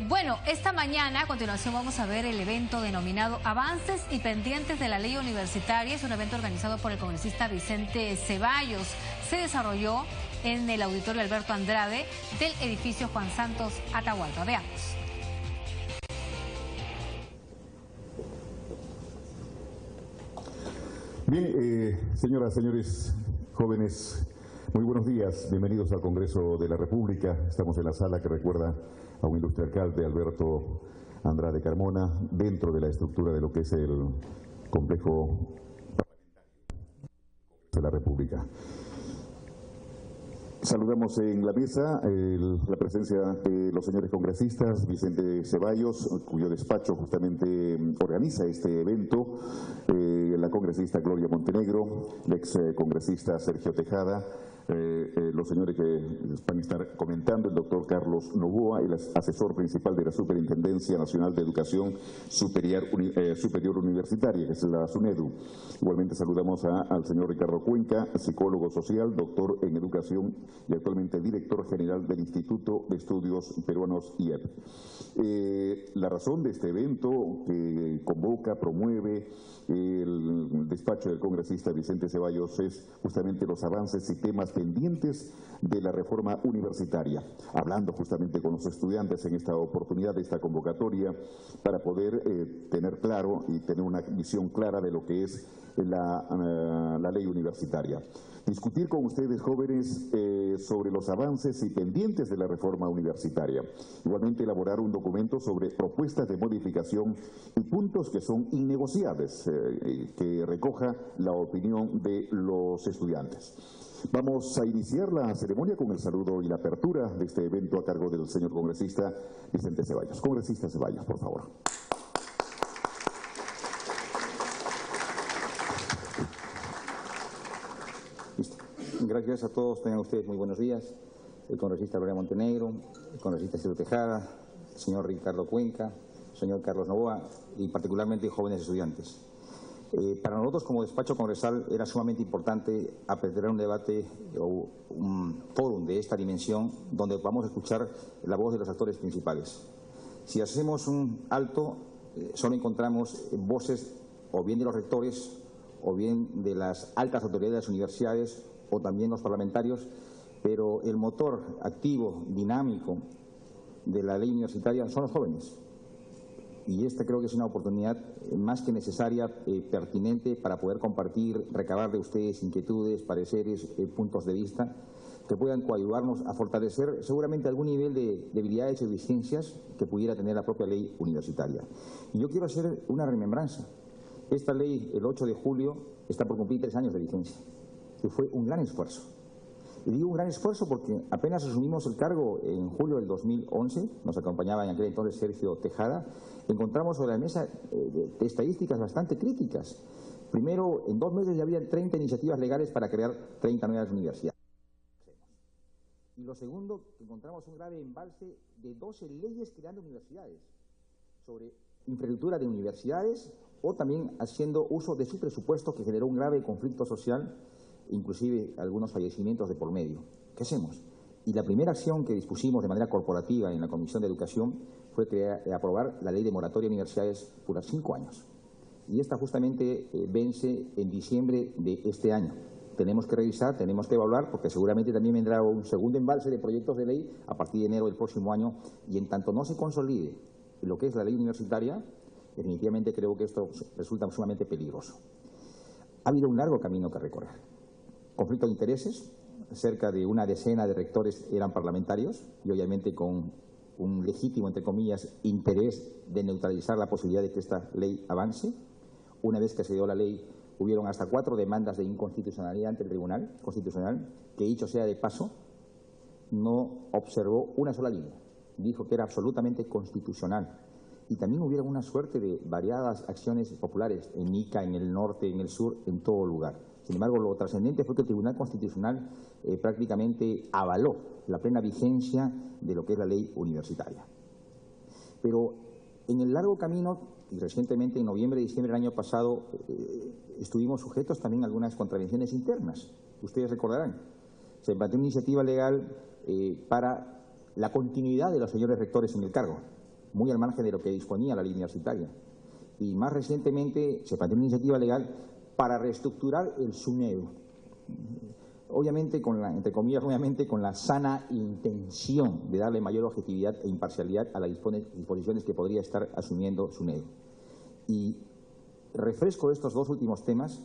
Bueno, esta mañana a continuación vamos a ver el evento denominado Avances y Pendientes de la Ley Universitaria. Es un evento organizado por el congresista Vicente Ceballos. Se desarrolló en el auditorio Alberto Andrade del edificio Juan Santos Atahualpa. Veamos. Bien, señoras, señores, jóvenes, muy buenos días. Bienvenidos al Congreso de la República. Estamos en la sala que recuerda a un ilustre alcalde, Alberto Andrade Carmona, dentro de la estructura de lo que es el complejo de la República. Saludamos en la mesa la presencia de los señores congresistas, Vicente Ceballos, cuyo despacho justamente organiza este evento, la congresista Gloria Montenegro, el ex congresista Sergio Tejada, los señores que van a estar comentando, el doctor Carlos Novoa, el asesor principal de la Superintendencia Nacional de Educación Superior Universitaria, que es la SUNEDU. Igualmente saludamos al señor Ricardo Cuenca, psicólogo social, doctor en educación y actualmente director general del Instituto de Estudios Peruanos IEP. La razón de este evento que convoca, promueve el despacho del congresista Vicente Ceballos es justamente los avances y temas pendientes de la reforma universitaria, hablando justamente con los estudiantes en esta oportunidad de esta convocatoria para poder tener claro y tener una visión clara de lo que es la ley universitaria. Discutir con ustedes, jóvenes, sobre los avances y pendientes de la reforma universitaria. Igualmente elaborar un documento sobre propuestas de modificación y puntos que son innegociables, que recoja la opinión de los estudiantes. Vamos a iniciar la ceremonia con el saludo y la apertura de este evento a cargo del señor congresista Vicente Ceballos. Congresista Ceballos, por favor. Gracias a todos, tengan ustedes muy buenos días. El congresista Gloria Montenegro, el congresista Sergio Tejada, el señor Ricardo Cuenca, el señor Carlos Novoa y particularmente jóvenes estudiantes. Para nosotros como despacho congresal era sumamente importante aperturar un debate o un fórum de esta dimensión donde vamos a escuchar la voz de los actores principales. Si hacemos un alto, solo encontramos voces o bien de los rectores o bien de las altas autoridades de las universidades o también los parlamentarios, pero el motor activo, dinámico de la ley universitaria son los jóvenes. Y esta creo que es una oportunidad más que necesaria, pertinente para poder compartir, recabar de ustedes inquietudes, pareceres, puntos de vista que puedan coadyuvarnos a fortalecer seguramente algún nivel de debilidades y deficiencias que pudiera tener la propia ley universitaria. Y yo quiero hacer una remembranza. Esta ley, el 8 de julio, está por cumplir 3 años de vigencia, que fue un gran esfuerzo. Y digo un gran esfuerzo porque apenas asumimos el cargo en julio del 2011, nos acompañaba en aquel entonces Sergio Tejada, encontramos sobre la mesa estadísticas bastante críticas. Primero, en 2 meses ya había 30 iniciativas legales para crear 30 nuevas universidades. Y lo segundo, encontramos un grave embalse de 12 leyes creando universidades, sobre infraestructura de universidades o también haciendo uso de su presupuesto que generó un grave conflicto social, inclusive algunos fallecimientos de por medio. ¿Qué hacemos? Y la primera acción que dispusimos de manera corporativa en la Comisión de Educación fue aprobar la ley de moratoria de universidades por 5 años. Y esta justamente vence en diciembre de este año. Tenemos que revisar, tenemos que evaluar, porque seguramente también vendrá un segundo embalse de proyectos de ley a partir de enero del próximo año, y en tanto no se consolide lo que es la ley universitaria, definitivamente creo que esto resulta sumamente peligroso. Ha habido un largo camino que recorrer. Conflicto de intereses, cerca de una decena de rectores eran parlamentarios y obviamente con un legítimo, entre comillas, interés de neutralizar la posibilidad de que esta ley avance. Una vez que se dio la ley, hubieron hasta 4 demandas de inconstitucionalidad ante el Tribunal Constitucional, que dicho sea de paso, no observó una sola línea. Dijo que era absolutamente constitucional. Y también hubieron una suerte de variadas acciones populares en Ica, en el norte, en el sur, en todo lugar. Sin embargo, lo trascendente fue que el Tribunal Constitucional prácticamente avaló la plena vigencia de lo que es la ley universitaria. Pero en el largo camino, y recientemente en noviembre y diciembre del año pasado, estuvimos sujetos también a algunas contravenciones internas. Ustedes recordarán, se planteó una iniciativa legal para la continuidad de los señores rectores en el cargo, muy al margen de lo que disponía la ley universitaria. Y más recientemente se planteó una iniciativa legal para reestructurar el SUNEDU. Obviamente, entre comillas, obviamente con la sana intención de darle mayor objetividad e imparcialidad a las disposiciones que podría estar asumiendo SUNEDU. Y refresco estos dos últimos temas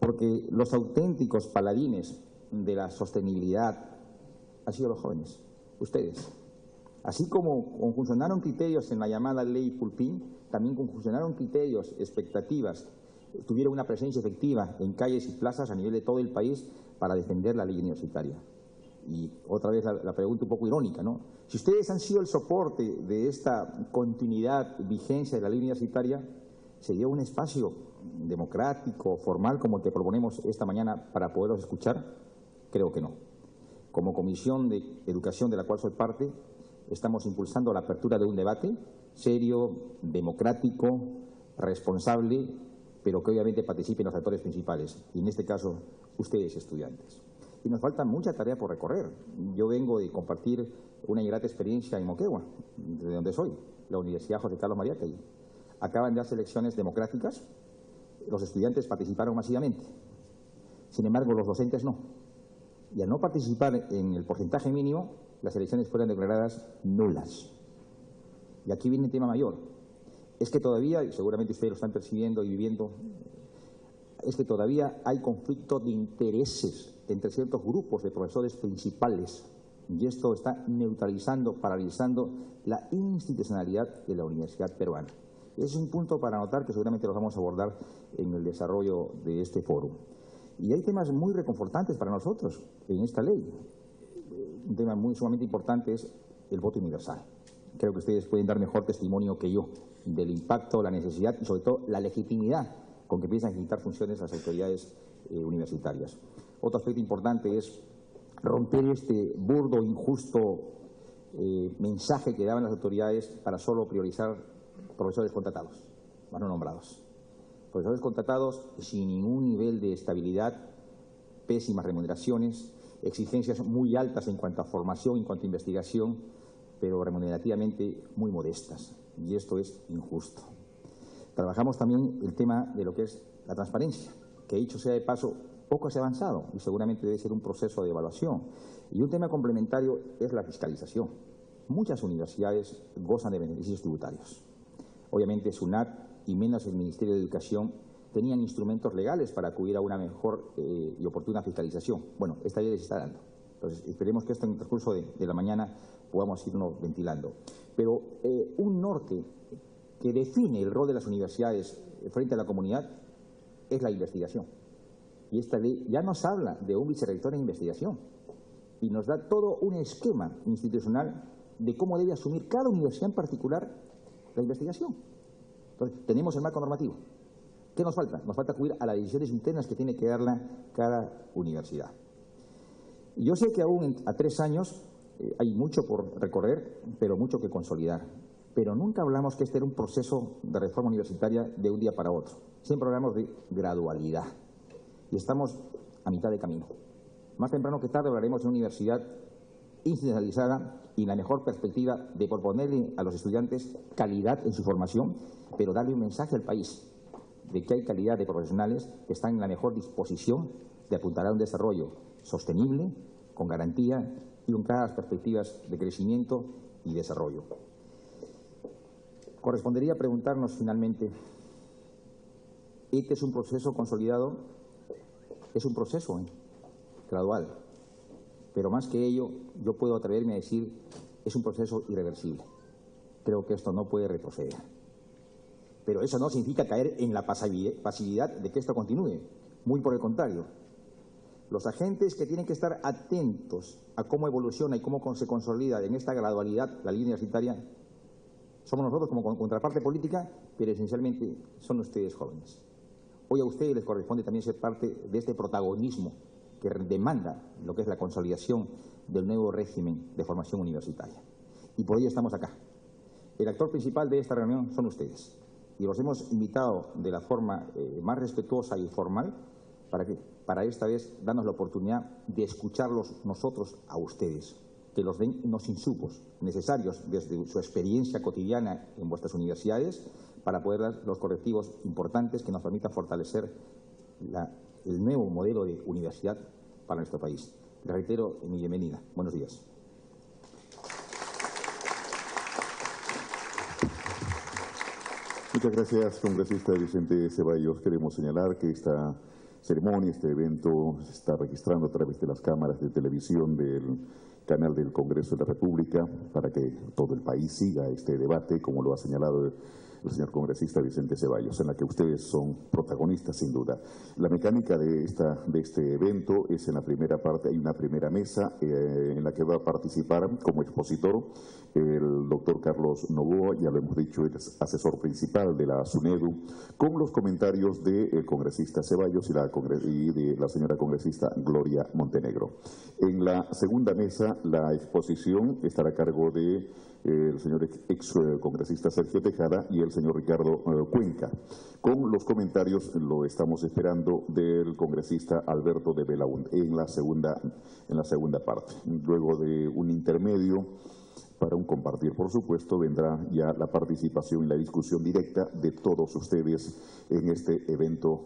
porque los auténticos paladines de la sostenibilidad han sido los jóvenes, ustedes. Así como conjuncionaron criterios en la llamada ley Pulpín, también conjuncionaron criterios, expectativas, tuvieron una presencia efectiva en calles y plazas a nivel de todo el país para defender la ley universitaria. Y otra vez la pregunta un poco irónica, ¿no? Si ustedes han sido el soporte de esta continuidad, vigencia de la ley universitaria, ¿se dio un espacio democrático, formal, como el que proponemos esta mañana para poderlos escuchar? Creo que no. Como Comisión de Educación, de la cual soy parte, estamos impulsando la apertura de un debate serio, democrático, responsable, pero que obviamente participen los actores principales, y en este caso, ustedes, estudiantes. Y nos falta mucha tarea por recorrer. Yo vengo de compartir una grata experiencia en Moquegua, de donde soy, la Universidad José Carlos Mariátegui. Acaban de hacer elecciones democráticas, los estudiantes participaron masivamente, sin embargo, los docentes no. Y al no participar en el porcentaje mínimo, las elecciones fueron declaradas nulas. Y aquí viene el tema mayor. Es que todavía, y seguramente ustedes lo están percibiendo y viviendo, es que todavía hay conflicto de intereses entre ciertos grupos de profesores principales. Y esto está neutralizando, paralizando la institucionalidad de la universidad peruana. Ese es un punto para anotar que seguramente los vamos a abordar en el desarrollo de este foro. Y hay temas muy reconfortantes para nosotros en esta ley. Un tema sumamente importante es el voto universal. Creo que ustedes pueden dar mejor testimonio que yo del impacto, la necesidad y sobre todo la legitimidad con que empiezan a ejercitar funciones las autoridades universitarias. Otro aspecto importante es romper este burdo, injusto mensaje que daban las autoridades para solo priorizar profesores contratados, más no nombrados. Profesores contratados sin ningún nivel de estabilidad, pésimas remuneraciones, exigencias muy altas en cuanto a formación, en cuanto a investigación, pero remunerativamente muy modestas. Y esto es injusto. Trabajamos también el tema de lo que es la transparencia, que dicho sea de paso, poco se ha avanzado y seguramente debe ser un proceso de evaluación. Y un tema complementario es la fiscalización. Muchas universidades gozan de beneficios tributarios. Obviamente SUNAT y menos el Ministerio de Educación tenían instrumentos legales para acudir a una mejor y oportuna fiscalización. Bueno, esta ley les está dando. Entonces, esperemos que esto en el transcurso de la mañana podamos irnos ventilando. Pero un norte que define el rol de las universidades frente a la comunidad es la investigación. Y esta ley ya nos habla de un vicerrector en investigación y nos da todo un esquema institucional de cómo debe asumir cada universidad en particular la investigación. Entonces, tenemos el marco normativo. ¿Qué nos falta? Nos falta acudir a las decisiones internas que tiene que darla cada universidad. Y yo sé que aún a 3 años hay mucho por recorrer, pero mucho que consolidar. Pero nunca hablamos que este era un proceso de reforma universitaria de un día para otro. Siempre hablamos de gradualidad. Y estamos a mitad de camino. Más temprano que tarde hablaremos de una universidad institucionalizada y la mejor perspectiva de proponerle a los estudiantes calidad en su formación, pero darle un mensaje al país de que hay calidad de profesionales que están en la mejor disposición de apuntar a un desarrollo sostenible, con garantía y con claras perspectivas de crecimiento y desarrollo. Correspondería preguntarnos finalmente, ¿este es un proceso consolidado? Es un proceso gradual, pero más que ello, yo puedo atreverme a decir, es un proceso irreversible. Creo que esto no puede retroceder. Pero eso no significa caer en la pasividad de que esto continúe. Muy por el contrario. Los agentes que tienen que estar atentos a cómo evoluciona y cómo se consolida en esta gradualidad la línea universitaria somos nosotros como contraparte política, pero esencialmente son ustedes jóvenes. Hoy a ustedes les corresponde también ser parte de este protagonismo que demanda lo que es la consolidación del nuevo régimen de formación universitaria. Y por ello estamos acá. El actor principal de esta reunión son ustedes. Y los hemos invitado de la forma más respetuosa y formal para esta vez darnos la oportunidad de escucharlos nosotros a ustedes. que los den los insumos necesarios desde su experiencia cotidiana en vuestras universidades para poder dar los correctivos importantes que nos permitan fortalecer el nuevo modelo de universidad para nuestro país. Le reitero mi bienvenida. Buenos días. Muchas gracias, congresista Vicente Ceballos. Queremos señalar que esta ceremonia, este evento, se está registrando a través de las cámaras de televisión del canal del Congreso de la República para que todo el país siga este debate, como lo ha señalado el señor congresista Vicente Ceballos, en la que ustedes son protagonistas sin duda. La mecánica de este evento es: en la primera parte hay una primera mesa en la que va a participar como expositor el doctor Carlos Noboa, ya lo hemos dicho, es asesor principal de la SUNEDU, con los comentarios del congresista Ceballos y de la señora congresista Gloria Montenegro. En la segunda mesa, la exposición estará a cargo de el señor ex congresista Sergio Tejada y el señor Ricardo Cuenca. Con los comentarios, lo estamos esperando, del congresista Alberto de Belaúnde en la segunda parte. Luego de un intermedio para un compartir, por supuesto, vendrá ya la participación y la discusión directa de todos ustedes en este evento,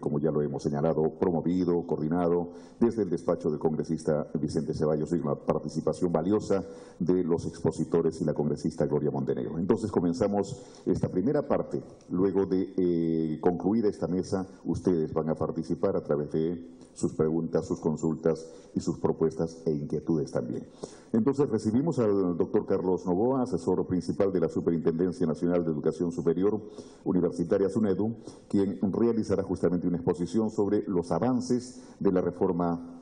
como ya lo hemos señalado, promovido, coordinado desde el despacho del congresista Vicente Ceballos, y una participación valiosa de los expositores y la congresista Gloria Montenegro. Entonces comenzamos esta primera parte. Luego de concluir esta mesa, ustedes van a participar a través de sus preguntas, sus consultas y sus propuestas e inquietudes también. Entonces recibimos al doctor Carlos Noboa, asesor principal de la Superintendencia Nacional de Educación Superior Universitaria SUNEDU, quien realizará justamente una exposición sobre los avances de la reforma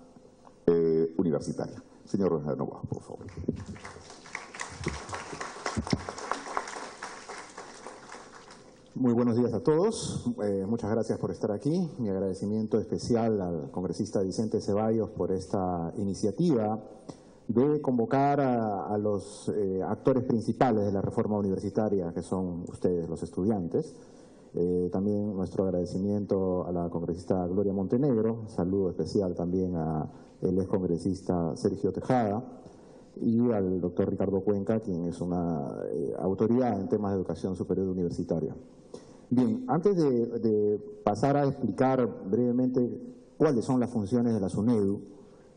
universitaria. Señor Noboa, por favor. Muy buenos días a todos. Muchas gracias por estar aquí. Mi agradecimiento especial al congresista Vicente Ceballos por esta iniciativa de convocar a los actores principales de la reforma universitaria, que son ustedes, los estudiantes. También nuestro agradecimiento a la congresista Gloria Montenegro. Saludo especial también al ex congresista Sergio Tejada y al doctor Ricardo Cuenca, quien es una autoridad en temas de educación superior universitaria. Bien, antes de pasar a explicar brevemente cuáles son las funciones de la SUNEDU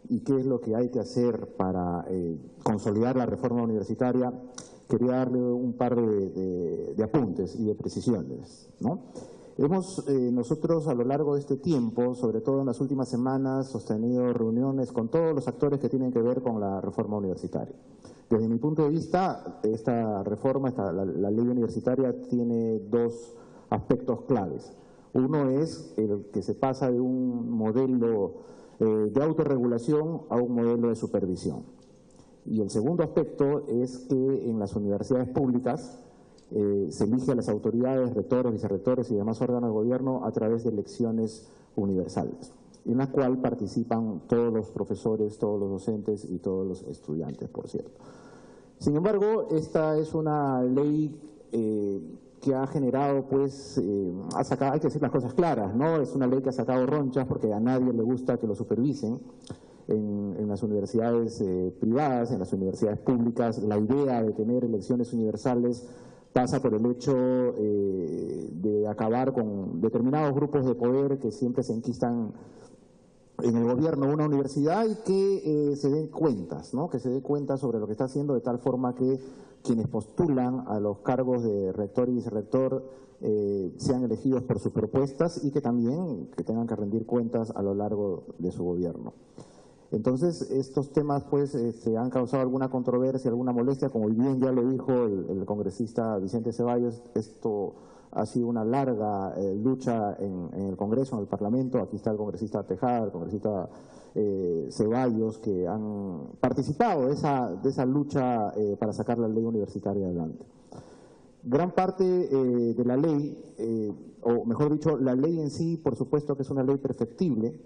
y qué es lo que hay que hacer para consolidar la reforma universitaria, quería darle un par de apuntes y de precisiones, ¿no? Hemos nosotros a lo largo de este tiempo, sobre todo en las últimas semanas, sostenido reuniones con todos los actores que tienen que ver con la reforma universitaria. Desde mi punto de vista, esta reforma, la ley universitaria, tiene dos aspectos claves. Uno es el que se pasa de un modelo de autorregulación a un modelo de supervisión. Y el segundo aspecto es que en las universidades públicas se elige a las autoridades, rectores, vicerrectores y demás órganos de gobierno a través de elecciones universales, en la cual participan todos los profesores, todos los docentes y todos los estudiantes, por cierto. Sin embargo, esta es una ley que ha generado, pues, hay que decir las cosas claras, ¿no? Es una ley que ha sacado ronchas porque a nadie le gusta que lo supervisen. En las universidades privadas, en las universidades públicas, la idea de tener elecciones universales pasa por el hecho de acabar con determinados grupos de poder que siempre se enquistan en el gobierno de una universidad y que se den cuentas, ¿no? Que se dé cuenta sobre lo que está haciendo, de tal forma que quienes postulan a los cargos de rector y vicerrector sean elegidos por sus propuestas y que también tengan que rendir cuentas a lo largo de su gobierno. Entonces, estos temas pues se han causado alguna controversia, alguna molestia, como bien ya lo dijo el congresista Vicente Ceballos. Esto ha sido una larga lucha en el Congreso, en el Parlamento. Aquí está el congresista Tejada, el congresista Ceballos, que han participado de esa lucha para sacar la ley universitaria adelante. Gran parte de la ley, o mejor dicho, la ley en sí, por supuesto que es una ley perfectible.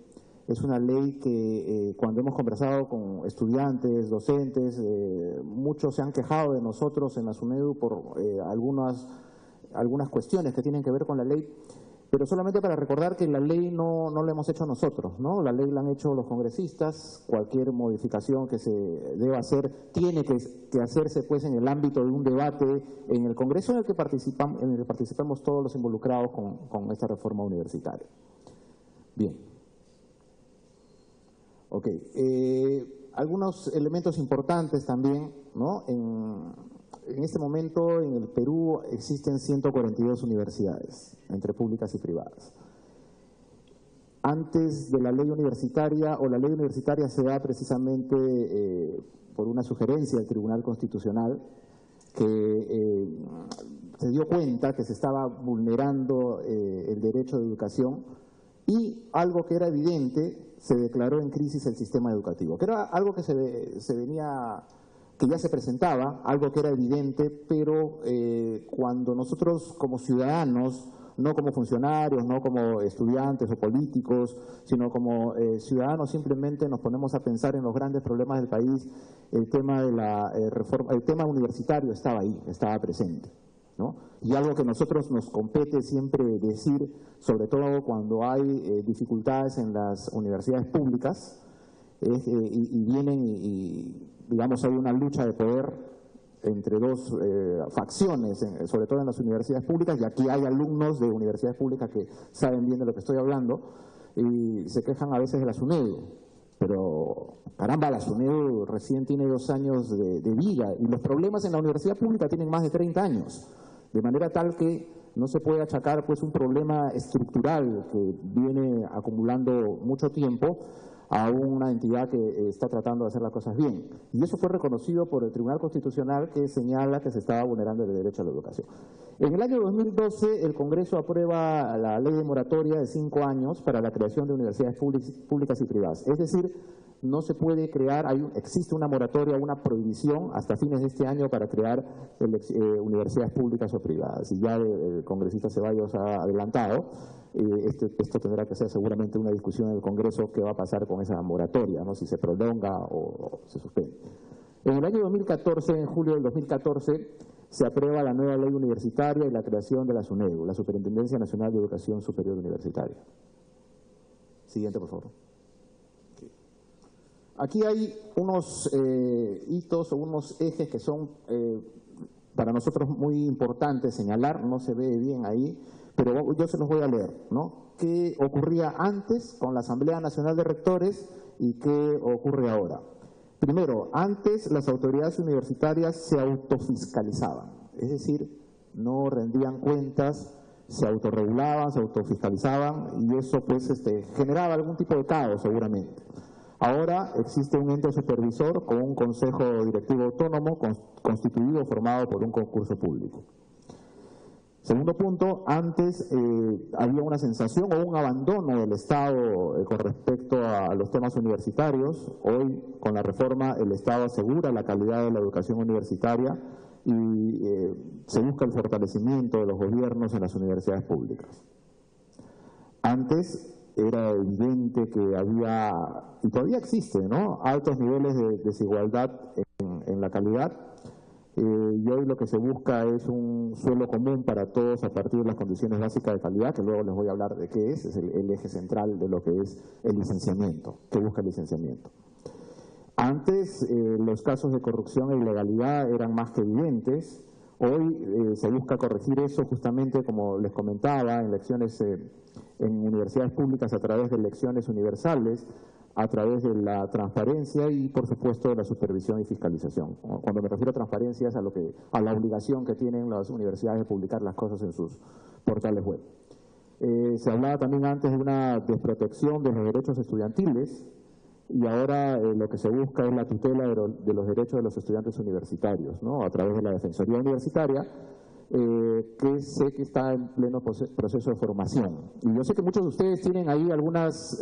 Es una ley que cuando hemos conversado con estudiantes, docentes, muchos se han quejado de nosotros en la SUNEDU por algunas cuestiones que tienen que ver con la ley. Pero solamente para recordar que la ley no la hemos hecho nosotros, ¿no? La ley la han hecho los congresistas. Cualquier modificación que se deba hacer tiene que hacerse pues en el ámbito de un debate en el Congreso en el que participamos todos los involucrados con esta reforma universitaria. Bien. Ok. Algunos elementos importantes también, ¿no? En este momento en el Perú existen 142 universidades, entre públicas y privadas. Antes de la ley universitaria, o la ley universitaria se da precisamente por una sugerencia del Tribunal Constitucional que se dio cuenta que se estaba vulnerando el derecho de educación, y algo que era evidente, se declaró en crisis el sistema educativo, que era algo que que ya se presentaba, algo que era evidente, pero cuando nosotros como ciudadanos, no como funcionarios, no como estudiantes o políticos, sino como ciudadanos, simplemente nos ponemos a pensar en los grandes problemas del país, el tema de la reforma, el tema universitario estaba ahí, estaba presente, ¿no? Y algo que a nosotros nos compete siempre decir, sobre todo cuando hay dificultades en las universidades públicas, y vienen y digamos hay una lucha de poder entre dos facciones, sobre todo en las universidades públicas, y aquí hay alumnos de universidades públicas que saben bien de lo que estoy hablando, y se quejan a veces de la SUNEDU. Pero, caramba, la SUNEDU recién tiene 2 años de vida, y los problemas en la universidad pública tienen más de 30 años, de manera tal que no se puede achacar pues un problema estructural que viene acumulando mucho tiempo a una entidad que está tratando de hacer las cosas bien. Y eso fue reconocido por el Tribunal Constitucional, que señala que se estaba vulnerando el derecho a la educación. En el año 2012, el Congreso aprueba la ley de moratoria de 5 años para la creación de universidades públicas y privadas. Es decir, no se puede crear, existe una moratoria, una prohibición hasta fines de este año para crear universidades públicas o privadas. Y ya el congresista Ceballos ha adelantado, esto tendrá que ser seguramente una discusión en el Congreso, qué va a pasar con esa moratoria, ¿no? Si se prolonga o se suspende. En el año 2014, en julio del 2014, se aprueba la nueva ley universitaria y la creación de la SUNEDU, la Superintendencia Nacional de Educación Superior Universitaria. Siguiente, por favor. Aquí hay unos hitos o unos ejes que son para nosotros muy importantes señalar, no se ve bien ahí, pero yo se los voy a leer, ¿no? ¿Qué ocurría antes con la Asamblea Nacional de Rectores y qué ocurre ahora? Primero, antes las autoridades universitarias se autofiscalizaban, es decir, no rendían cuentas, se autorregulaban, se autofiscalizaban, y eso pues generaba algún tipo de caos seguramente. Ahora existe un ente supervisor con un consejo directivo autónomo constituido, formado por un concurso público. Segundo punto, antes había una sensación o un abandono del Estado con respecto a los temas universitarios. Hoy, con la reforma, el Estado asegura la calidad de la educación universitaria y se busca el fortalecimiento de los gobiernos en las universidades públicas. Antes era evidente que había, y todavía existe, ¿no?, altos niveles de desigualdad en la calidad, y hoy lo que se busca es un suelo común para todos a partir de las condiciones básicas de calidad, que luego les voy a hablar de qué es el eje central de lo que es el licenciamiento, que busca el licenciamiento. Antes los casos de corrupción e ilegalidad eran más que evidentes. Hoy se busca corregir eso justamente, como les comentaba, en elecciones en universidades públicas a través de elecciones universales, a través de la transparencia y, por supuesto, de la supervisión y fiscalización. Cuando me refiero a transparencia es a la obligación que tienen las universidades de publicar las cosas en sus portales web. Se hablaba también antes de una desprotección de los derechos estudiantiles, y ahora lo que se busca es la tutela de los derechos de los estudiantes universitarios, ¿no?, a través de la Defensoría Universitaria, que sé que está en pleno proceso de formación. Y yo sé que muchos de ustedes tienen ahí algunos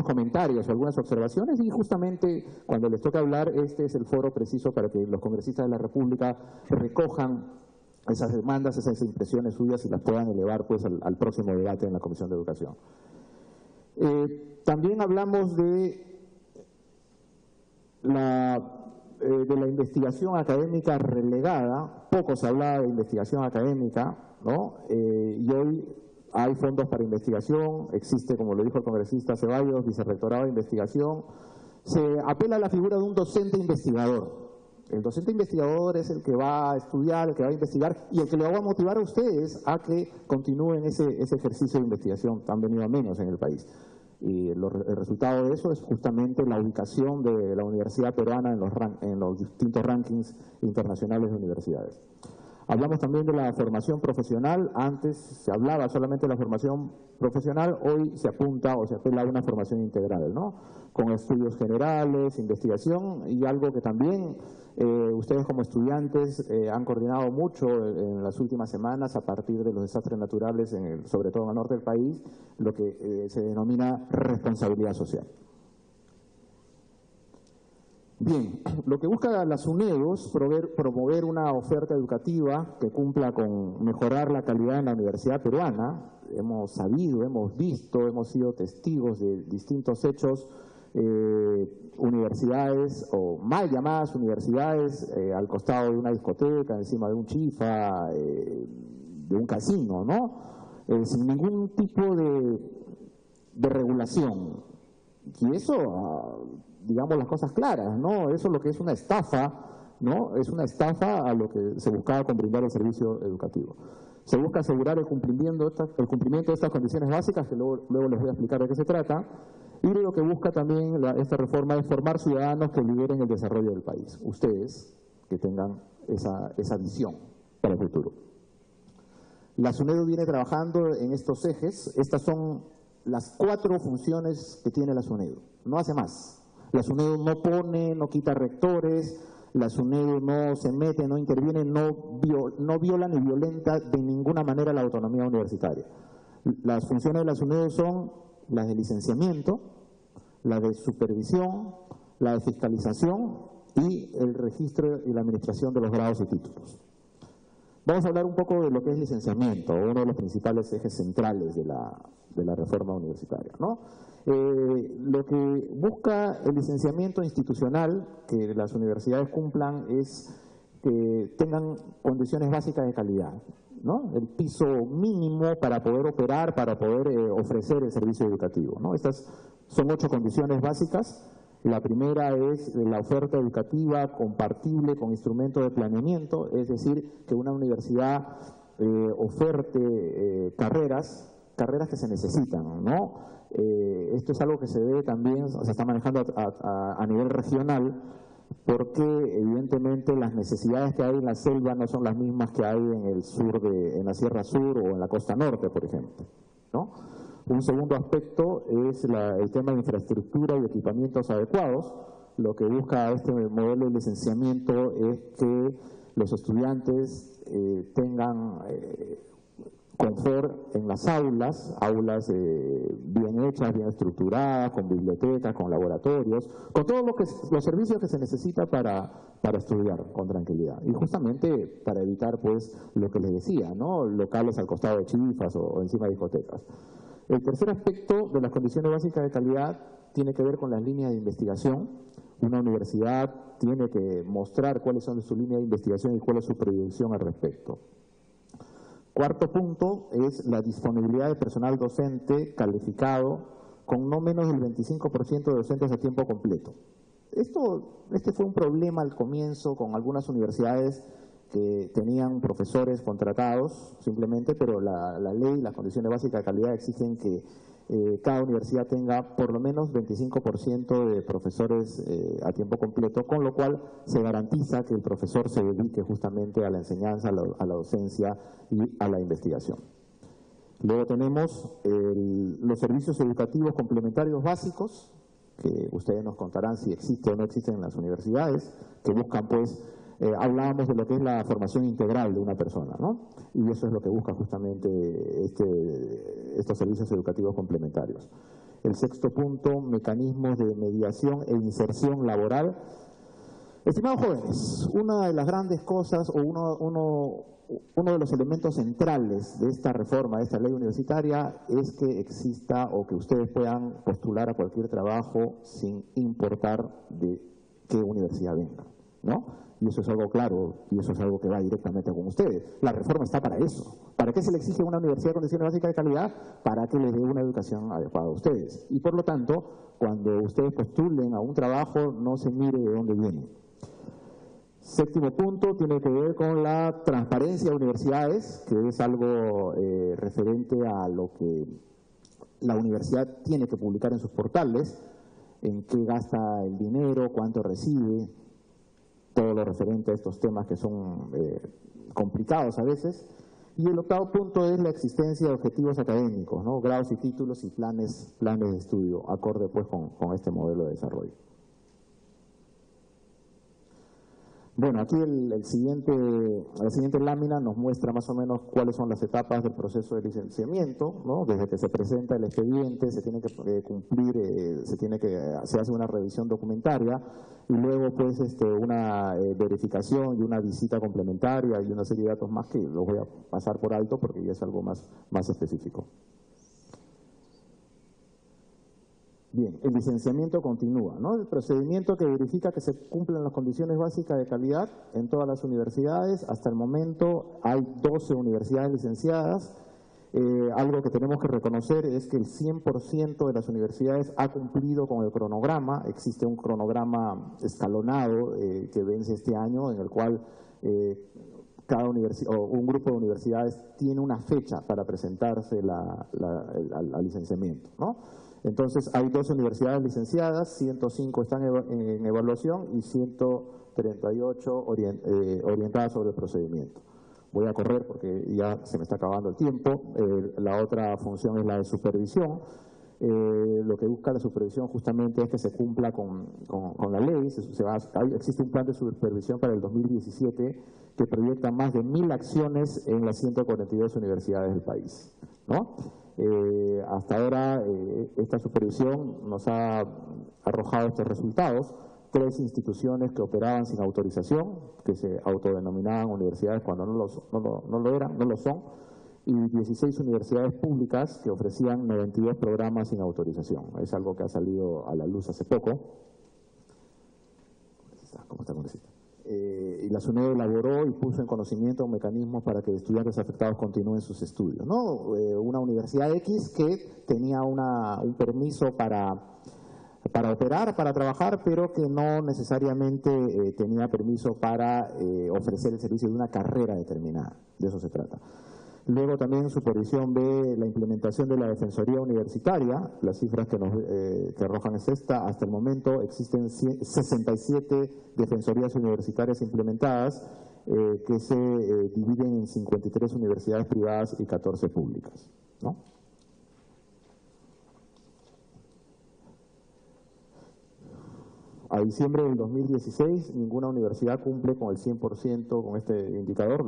comentarios, algunas observaciones, y justamente cuando les toca hablar, este es el foro preciso para que los congresistas de la República recojan esas demandas, esas impresiones suyas, y las puedan elevar pues al próximo debate en la Comisión de Educación. También hablamos de la investigación académica relegada. Poco se hablaba de investigación académica, ¿no? Y hoy hay fondos para investigación, existe, como lo dijo el congresista Ceballos, vicerrectorado de investigación. Se apela a la figura de un docente investigador. El docente investigador es el que va a estudiar, el que va a investigar y el que le va a motivar a ustedes a que continúen ese ejercicio de investigación tan venido a menos en el país. Y el resultado de eso es justamente la ubicación de la Universidad Peruana en los distintos rankings internacionales de universidades. Hablamos también de la formación profesional. Antes se hablaba solamente de la formación profesional, hoy se apunta o se apela a una formación integral, ¿no? Con estudios generales, investigación y algo que también ustedes como estudiantes han coordinado mucho en las últimas semanas a partir de los desastres naturales, sobre todo en el norte del país, lo que se denomina responsabilidad social. Bien, lo que busca la SUNEDU es promover una oferta educativa que cumpla con mejorar la calidad en la universidad peruana. Hemos sabido, hemos visto, hemos sido testigos de distintos hechos, universidades o mal llamadas universidades al costado de una discoteca, encima de un chifa, de un casino, ¿no? Sin ningún tipo de regulación. Y eso, digamos las cosas claras, ¿no? Eso es lo que es una estafa, ¿no? Es una estafa a lo que se buscaba con brindar el servicio educativo. Se busca asegurar el cumplimiento de estas condiciones básicas, que luego les voy a explicar de qué se trata, y lo que busca también esta reforma es formar ciudadanos que lideren el desarrollo del país. Ustedes que tengan esa visión para el futuro. La SUNEDU viene trabajando en estos ejes. Estas son las 4 funciones que tiene la SUNEDU, no hace más. La SUNEDU no pone, no quita rectores, la SUNEDU no se mete, no interviene, no viola ni violenta de ninguna manera la autonomía universitaria. Las funciones de la SUNEDU son las de licenciamiento, la de supervisión, la de fiscalización y el registro y la administración de los grados y títulos. Vamos a hablar un poco de lo que es licenciamiento, uno de los principales ejes centrales de la reforma universitaria, ¿no? Lo que busca el licenciamiento institucional que las universidades cumplan es que tengan condiciones básicas de calidad, ¿no? El piso mínimo para poder operar, para poder ofrecer el servicio educativo, ¿no? Estas son 8 condiciones básicas. La primera es la oferta educativa compartible con instrumentos de planeamiento, es decir, que una universidad oferte carreras que se necesitan, ¿no? Esto es algo que se debe también, se está manejando a nivel regional, porque evidentemente las necesidades que hay en la selva no son las mismas que hay en el sur, en la Sierra Sur o en la costa norte, por ejemplo, ¿no? Un segundo aspecto es el tema de infraestructura y equipamientos adecuados. Lo que busca este modelo de licenciamiento es que los estudiantes tengan confort en las aulas bien hechas, bien estructuradas, con bibliotecas, con laboratorios, con todos los servicios que se necesita para estudiar con tranquilidad. Y justamente para evitar, pues, lo que les decía, ¿no? Locales al costado de chifas o encima de discotecas. El tercer aspecto de las condiciones básicas de calidad tiene que ver con las líneas de investigación. Una universidad tiene que mostrar cuáles son sus líneas de investigación y cuál es su proyección al respecto. Cuarto punto es la disponibilidad de personal docente calificado con no menos del 25% de docentes a tiempo completo. Este fue un problema al comienzo con algunas universidades que tenían profesores contratados simplemente, pero la ley, las condiciones básicas de calidad exigen que cada universidad tenga por lo menos 25% de profesores a tiempo completo, con lo cual se garantiza que el profesor se dedique justamente a la enseñanza, a la docencia y a la investigación. Luego tenemos los servicios educativos complementarios básicos, que ustedes nos contarán si existen o no existen en las universidades, que buscan, pues, hablábamos de lo que es la formación integral de una persona, ¿no? Y eso es lo que busca justamente estos servicios educativos complementarios. El sexto punto, mecanismos de mediación e inserción laboral. Estimados jóvenes, una de las grandes cosas o uno de los elementos centrales de esta reforma, de esta ley universitaria, es que exista o que ustedes puedan postular a cualquier trabajo sin importar de qué universidad vengan, ¿no? Y eso es algo claro, y eso es algo que va directamente con ustedes. La reforma está para eso. ¿Para qué se le exige a una universidad de condiciones básicas de calidad? Para que les dé una educación adecuada a ustedes. Y por lo tanto, cuando ustedes postulen a un trabajo, no se mire de dónde viene. Séptimo punto tiene que ver con la transparencia de universidades, que es algo referente a lo que la universidad tiene que publicar en sus portales, en qué gasta el dinero, cuánto recibe, todo lo referente a estos temas que son complicados a veces. Y el octavo punto es la existencia de objetivos académicos, ¿no? Grados y títulos y planes de estudio, acorde pues con este modelo de desarrollo. Bueno, aquí la siguiente lámina nos muestra más o menos cuáles son las etapas del proceso de licenciamiento, ¿no? Desde que se presenta el expediente, se tiene que cumplir, se hace una revisión documentaria y luego pues una verificación y una visita complementaria y una serie de datos más que los voy a pasar por alto porque ya es algo más específico. Bien, el licenciamiento continúa, ¿no? El procedimiento que verifica que se cumplen las condiciones básicas de calidad en todas las universidades. Hasta el momento hay 12 universidades licenciadas. Algo que tenemos que reconocer es que el 100% de las universidades ha cumplido con el cronograma. Existe un cronograma escalonado que vence este año, en el cual cada universidad o un grupo de universidades tiene una fecha para presentarse al licenciamiento, ¿no? Entonces, hay 2 universidades licenciadas, 105 están en evaluación y 138 orientadas sobre el procedimiento. Voy a correr porque ya se me está acabando el tiempo. La otra función es la de supervisión. Lo que busca la supervisión justamente es que se cumpla con la ley. Existe un plan de supervisión para el 2017 que proyecta más de 1000 acciones en las 142 universidades del país, ¿no? Hasta ahora esta supervisión nos ha arrojado estos resultados. 3 instituciones que operaban sin autorización, que se autodenominaban universidades cuando no lo son, y 16 universidades públicas que ofrecían 92 programas sin autorización. Es algo que ha salido a la luz hace poco. ¿Cómo está, congresista? Y la SUNEDU elaboró y puso en conocimiento mecanismos para que estudiantes afectados continúen sus estudios, ¿no? Una universidad X que tenía un permiso para operar, para trabajar, pero que no necesariamente tenía permiso para ofrecer el servicio de una carrera determinada. De eso se trata. Luego también supervisión ve la implementación de la Defensoría Universitaria. Las cifras que arrojan es esta. Hasta el momento existen 67 defensorías universitarias implementadas que se dividen en 53 universidades privadas y 14 públicas, ¿no? A diciembre del 2016, ninguna universidad cumple con el 100% con este indicador.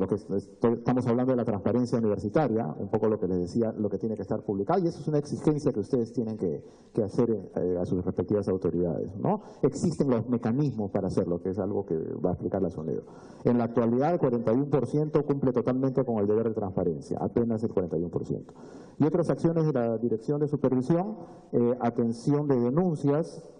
Estamos hablando de la transparencia universitaria, un poco lo que les decía, lo que tiene que estar publicado, y eso es una exigencia que ustedes tienen que hacer a sus respectivas autoridades, ¿no? Existen los mecanismos para hacerlo, que es algo que va a explicar la SUNEDU. En la actualidad, el 41% cumple totalmente con el deber de transparencia, apenas el 41%. Y otras acciones de la Dirección de Supervisión, atención de denuncias.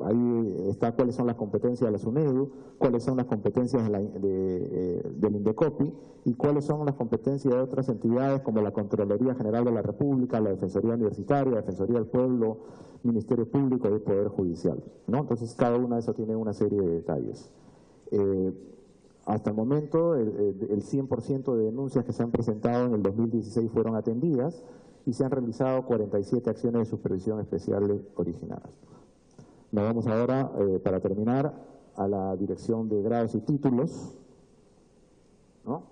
Ahí está cuáles son las competencias de la SUNEDU, cuáles son las competencias del INDECOPI y cuáles son las competencias de otras entidades como la Contraloría General de la República, la Defensoría Universitaria, la Defensoría del Pueblo, Ministerio Público y el Poder Judicial, ¿no? Entonces cada una de esas tiene una serie de detalles. Hasta el momento el 100% de denuncias que se han presentado en el 2016 fueron atendidas y se han realizado 47 acciones de supervisión especiales originadas. Nos vamos ahora, para terminar, a la Dirección de Grados y Títulos, ¿no?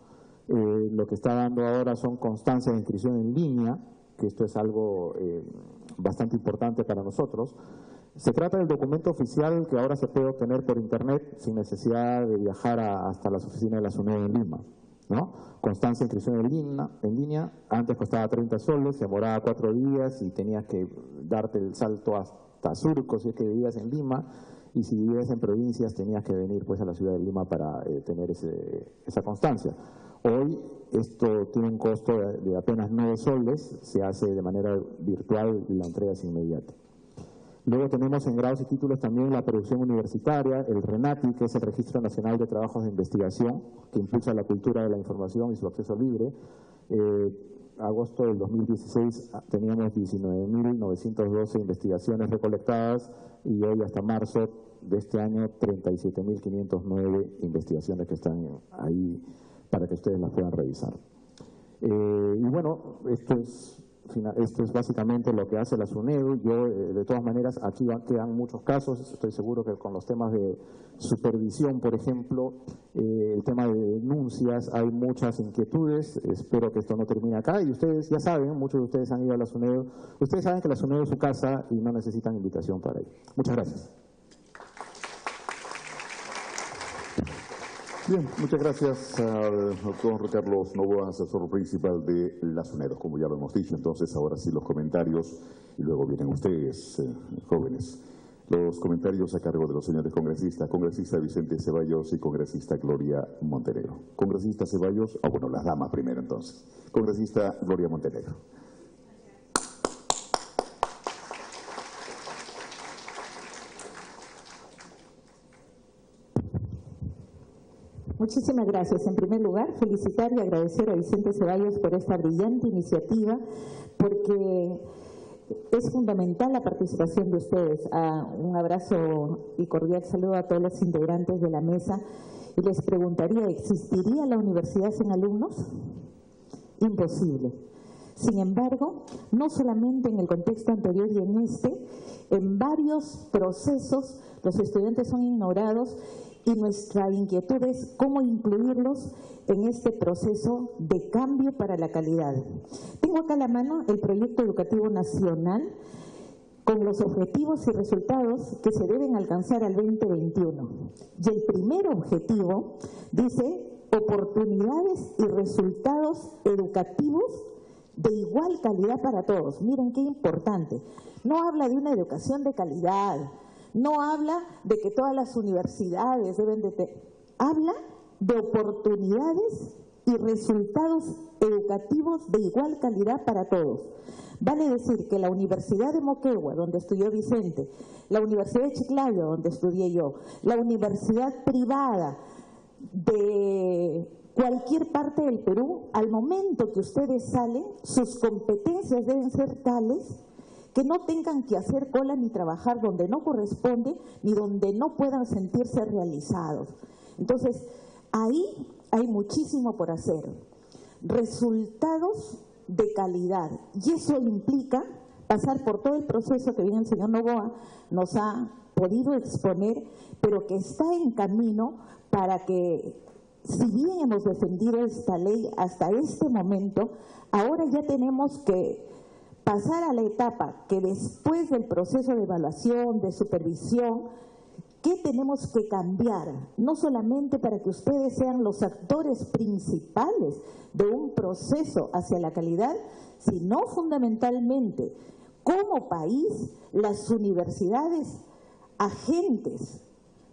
Lo que está dando ahora son constancias de inscripción en línea, que esto es algo bastante importante para nosotros. Se trata del documento oficial que ahora se puede obtener por internet sin necesidad de viajar hasta las oficinas de la SUNEDU en Lima, ¿no? Constancia de inscripción en línea, antes costaba 30 soles, se demoraba 4 días y tenías que darte el salto hasta Surco si es que vivías en Lima, y si vivías en provincias tenías que venir pues a la ciudad de Lima para tener esa constancia. Hoy esto tiene un costo de apenas 9 soles, se hace de manera virtual y la entrega es inmediata. Luego tenemos en grados y títulos también la producción universitaria, el RENATI, que es el Registro Nacional de Trabajos de Investigación, que impulsa la cultura de la información y su acceso libre. Agosto del 2016 teníamos 19.912 investigaciones recolectadas y hoy hasta marzo de este año 37.509 investigaciones que están ahí para que ustedes las puedan revisar. Y bueno, esto es básicamente lo que hace la SUNEDU. Yo, de todas maneras, aquí quedan muchos casos. Estoy seguro que con los temas de supervisión, por ejemplo, el tema de denuncias, hay muchas inquietudes. Espero que esto no termine acá. Y ustedes ya saben, muchos de ustedes han ido a la SUNEDU. Ustedes saben que la SUNEDU es su casa y no necesitan invitación para ir. Muchas gracias. Bien, muchas gracias al doctor Carlos Novoa, asesor principal de la SUNEDU, como ya lo hemos dicho. Entonces, ahora sí los comentarios y luego vienen ustedes, jóvenes. Los comentarios a cargo de los señores congresistas, congresista Vicente Ceballos y congresista Gloria Montenegro. Congresista Ceballos, bueno, las damas primero entonces. Congresista Gloria Montenegro. Muchísimas gracias. En primer lugar, felicitar y agradecer a Vicente Ceballos por esta brillante iniciativa, porque es fundamental la participación de ustedes. Un abrazo y cordial saludo a todos los integrantes de la mesa. Y les preguntaría, ¿existiría la universidad sin alumnos? Imposible. Sin embargo, no solamente en el contexto anterior y en varios procesos los estudiantes son ignorados y nuestra inquietud es cómo incluirlos en este proceso de cambio para la calidad. Tengo acá a la mano el Proyecto Educativo Nacional con los objetivos y resultados que se deben alcanzar al 2021. Y el primer objetivo dice oportunidades y resultados educativos de igual calidad para todos. Miren qué importante. No habla de una educación de calidad, no habla de que todas las universidades deben de habla de oportunidades y resultados educativos de igual calidad para todos. Vale decir que la Universidad de Moquegua, donde estudió Vicente, la Universidad de Chiclayo, donde estudié yo, la universidad privada de cualquier parte del Perú, al momento que ustedes salen, sus competencias deben ser tales que no tengan que hacer cola ni trabajar donde no corresponde, ni donde no puedan sentirse realizados. Entonces, ahí hay muchísimo por hacer. Resultados de calidad. Y eso implica pasar por todo el proceso que bien el señor Novoa nos ha podido exponer, pero que está en camino para que, si bien hemos defendido esta ley hasta este momento, ahora ya tenemos que pasar a la etapa que después del proceso de evaluación, de supervisión, ¿qué tenemos que cambiar? No solamente para que ustedes sean los actores principales de un proceso hacia la calidad, sino fundamentalmente, como país, las universidades, agentes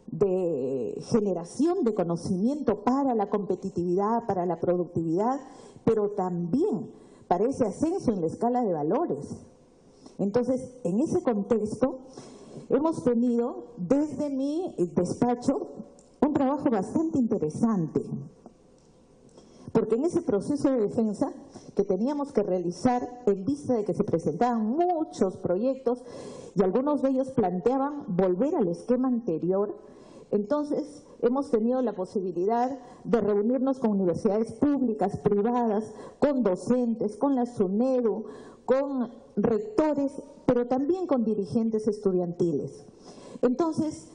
de generación de conocimiento para la competitividad, para la productividad, pero también para ese ascenso en la escala de valores. Entonces, en ese contexto, hemos tenido desde mi despacho un trabajo bastante interesante, porque en ese proceso de defensa que teníamos que realizar en vista de que se presentaban muchos proyectos y algunos de ellos planteaban volver al esquema anterior, entonces hemos tenido la posibilidad de reunirnos con universidades públicas, privadas, con docentes, con la SUNEDU, con rectores, pero también con dirigentes estudiantiles. Entonces,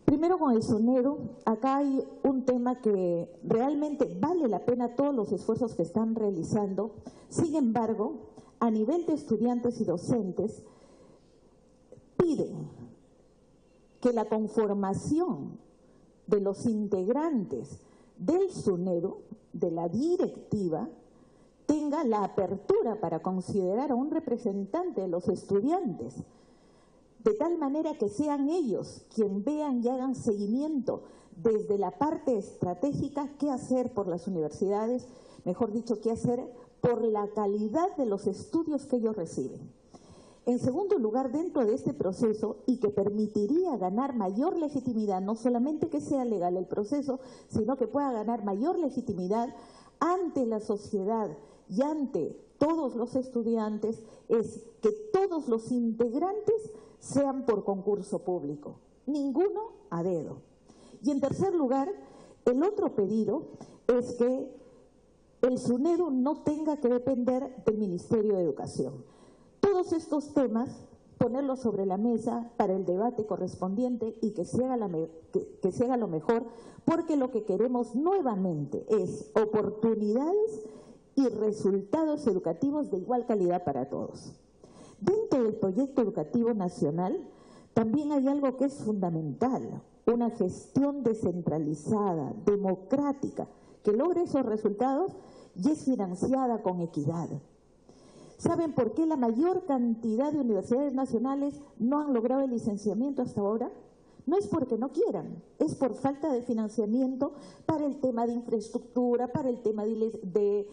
primero con el SUNEDU, acá hay un tema que realmente vale la pena todos los esfuerzos que están realizando. Sin embargo, a nivel de estudiantes y docentes, piden que la conformación de los integrantes del SUNEDU, de la directiva, tenga la apertura para considerar a un representante de los estudiantes, de tal manera que sean ellos quienes vean y hagan seguimiento desde la parte estratégica qué hacer por las universidades, mejor dicho, qué hacer por la calidad de los estudios que ellos reciben. En segundo lugar, dentro de este proceso, y que permitiría ganar mayor legitimidad, no solamente que sea legal el proceso, sino que pueda ganar mayor legitimidad ante la sociedad y ante todos los estudiantes, es que todos los integrantes sean por concurso público, ninguno a dedo. Y en tercer lugar, el otro pedido es que el SUNEDU no tenga que depender del Ministerio de Educación. Todos estos temas, ponerlos sobre la mesa para el debate correspondiente y que se haga lo mejor, porque lo que queremos nuevamente es oportunidades y resultados educativos de igual calidad para todos. Dentro del proyecto educativo nacional también hay algo que es fundamental, una gestión descentralizada, democrática, que logre esos resultados y es financiada con equidad. ¿Saben por qué la mayor cantidad de universidades nacionales no han logrado el licenciamiento hasta ahora? No es porque no quieran, es por falta de financiamiento para el tema de infraestructura, para el tema de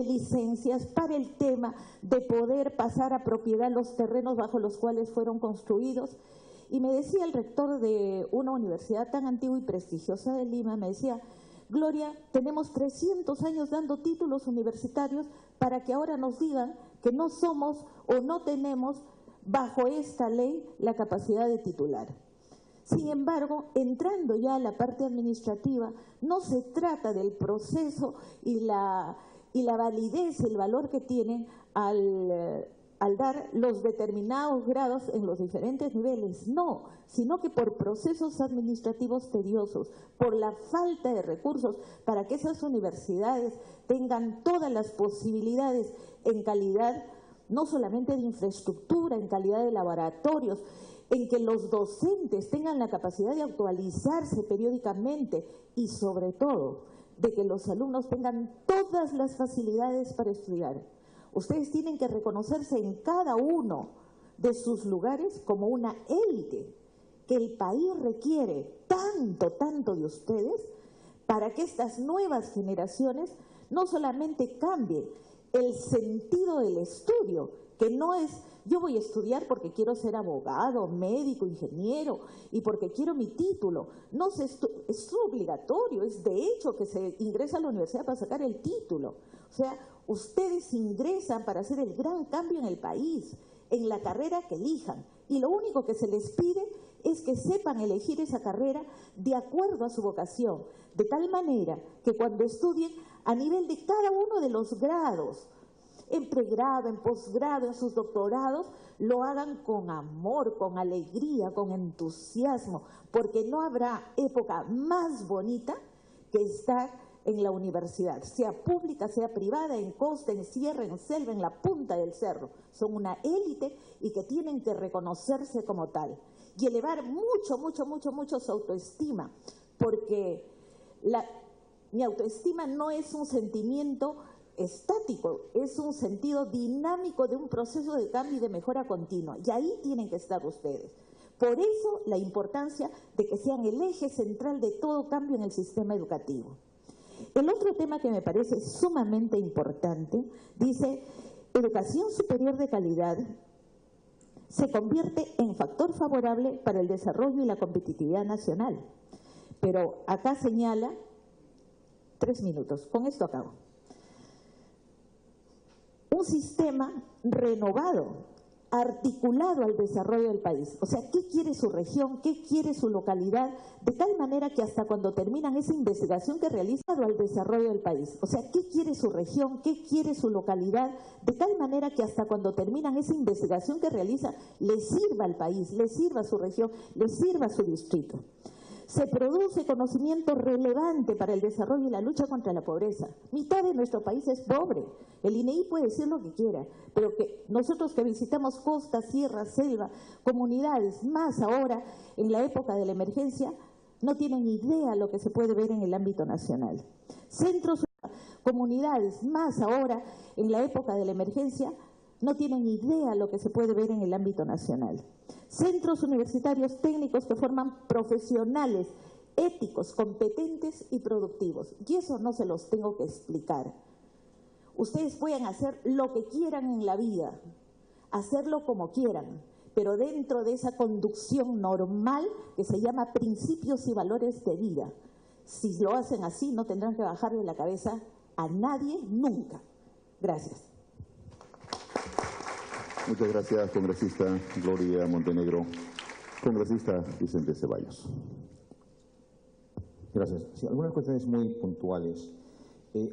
licencias, para el tema de poder pasar a propiedad los terrenos bajo los cuales fueron construidos. Y me decía el rector de una universidad tan antigua y prestigiosa de Lima, me decía: Gloria, tenemos 300 años dando títulos universitarios para que ahora nos digan que no somos o no tenemos bajo esta ley la capacidad de titular. Sin embargo, entrando ya a la parte administrativa, no se trata del proceso y la validez, el valor que tienen al dar los determinados grados en los diferentes niveles, no, sino que por procesos administrativos tediosos, por la falta de recursos para que esas universidades tengan todas las posibilidades en calidad, no solamente de infraestructura, en calidad de laboratorios, en que los docentes tengan la capacidad de actualizarse periódicamente y sobre todo de que los alumnos tengan todas las facilidades para estudiar. Ustedes tienen que reconocerse en cada uno de sus lugares como una élite que el país requiere tanto de ustedes para que estas nuevas generaciones no solamente cambien el sentido del estudio, que no es yo voy a estudiar porque quiero ser abogado, médico, ingeniero y porque quiero mi título. No, es obligatorio, es de hecho que se ingresa a la universidad para sacar el título. O sea, ustedes ingresan para hacer el gran cambio en el país, en la carrera que elijan. Y lo único que se les pide es que sepan elegir esa carrera de acuerdo a su vocación, de tal manera que cuando estudien a nivel de cada uno de los grados, en pregrado, en posgrado, en sus doctorados, lo hagan con amor, con alegría, con entusiasmo, porque no habrá época más bonita que estar en la universidad, sea pública, sea privada, en costa, en sierra, en selva, en la punta del cerro. Son una élite y que tienen que reconocerse como tal y elevar mucho su autoestima, porque mi autoestima no es un sentimiento estático, es un sentido dinámico de un proceso de cambio y de mejora continua, y ahí tienen que estar ustedes. Por eso la importancia de que sean el eje central de todo cambio en el sistema educativo. El otro tema que me parece sumamente importante, dice: educación superior de calidad se convierte en factor favorable para el desarrollo y la competitividad nacional. Pero acá señala, 3 minutos, con esto acabo. Un sistema renovado, articulado al desarrollo del país. O sea, ¿qué quiere su región? ¿Qué quiere su localidad? De tal manera que hasta cuando terminan esa investigación que realizan al desarrollo del país. O sea, ¿qué quiere su región? ¿Qué quiere su localidad? De tal manera que hasta cuando terminan esa investigación que realizan, les sirva al país, les sirva a su región, les sirva a su distrito. Se produce conocimiento relevante para el desarrollo y la lucha contra la pobreza. Mitad de nuestro país es pobre. El INEI puede decir lo que quiera, pero que nosotros que visitamos costa, sierra, selva, comunidades, más ahora en la época de la emergencia, no tienen idea lo que se puede ver en el ámbito nacional. Centros, comunidades, más ahora en la época de la emergencia, no tienen idea lo que se puede ver en el ámbito nacional. Centros universitarios técnicos que forman profesionales éticos, competentes y productivos. Y eso no se los tengo que explicar. Ustedes pueden hacer lo que quieran en la vida. hacerlo como quieran, pero dentro de esa conducción normal que se llama principios y valores de vida. Si lo hacen así, no tendrán que bajarle la cabeza a nadie nunca. Gracias. Muchas gracias, congresista Gloria Montenegro. Congresista Vicente Ceballos. Gracias. Sí, algunas cuestiones muy puntuales.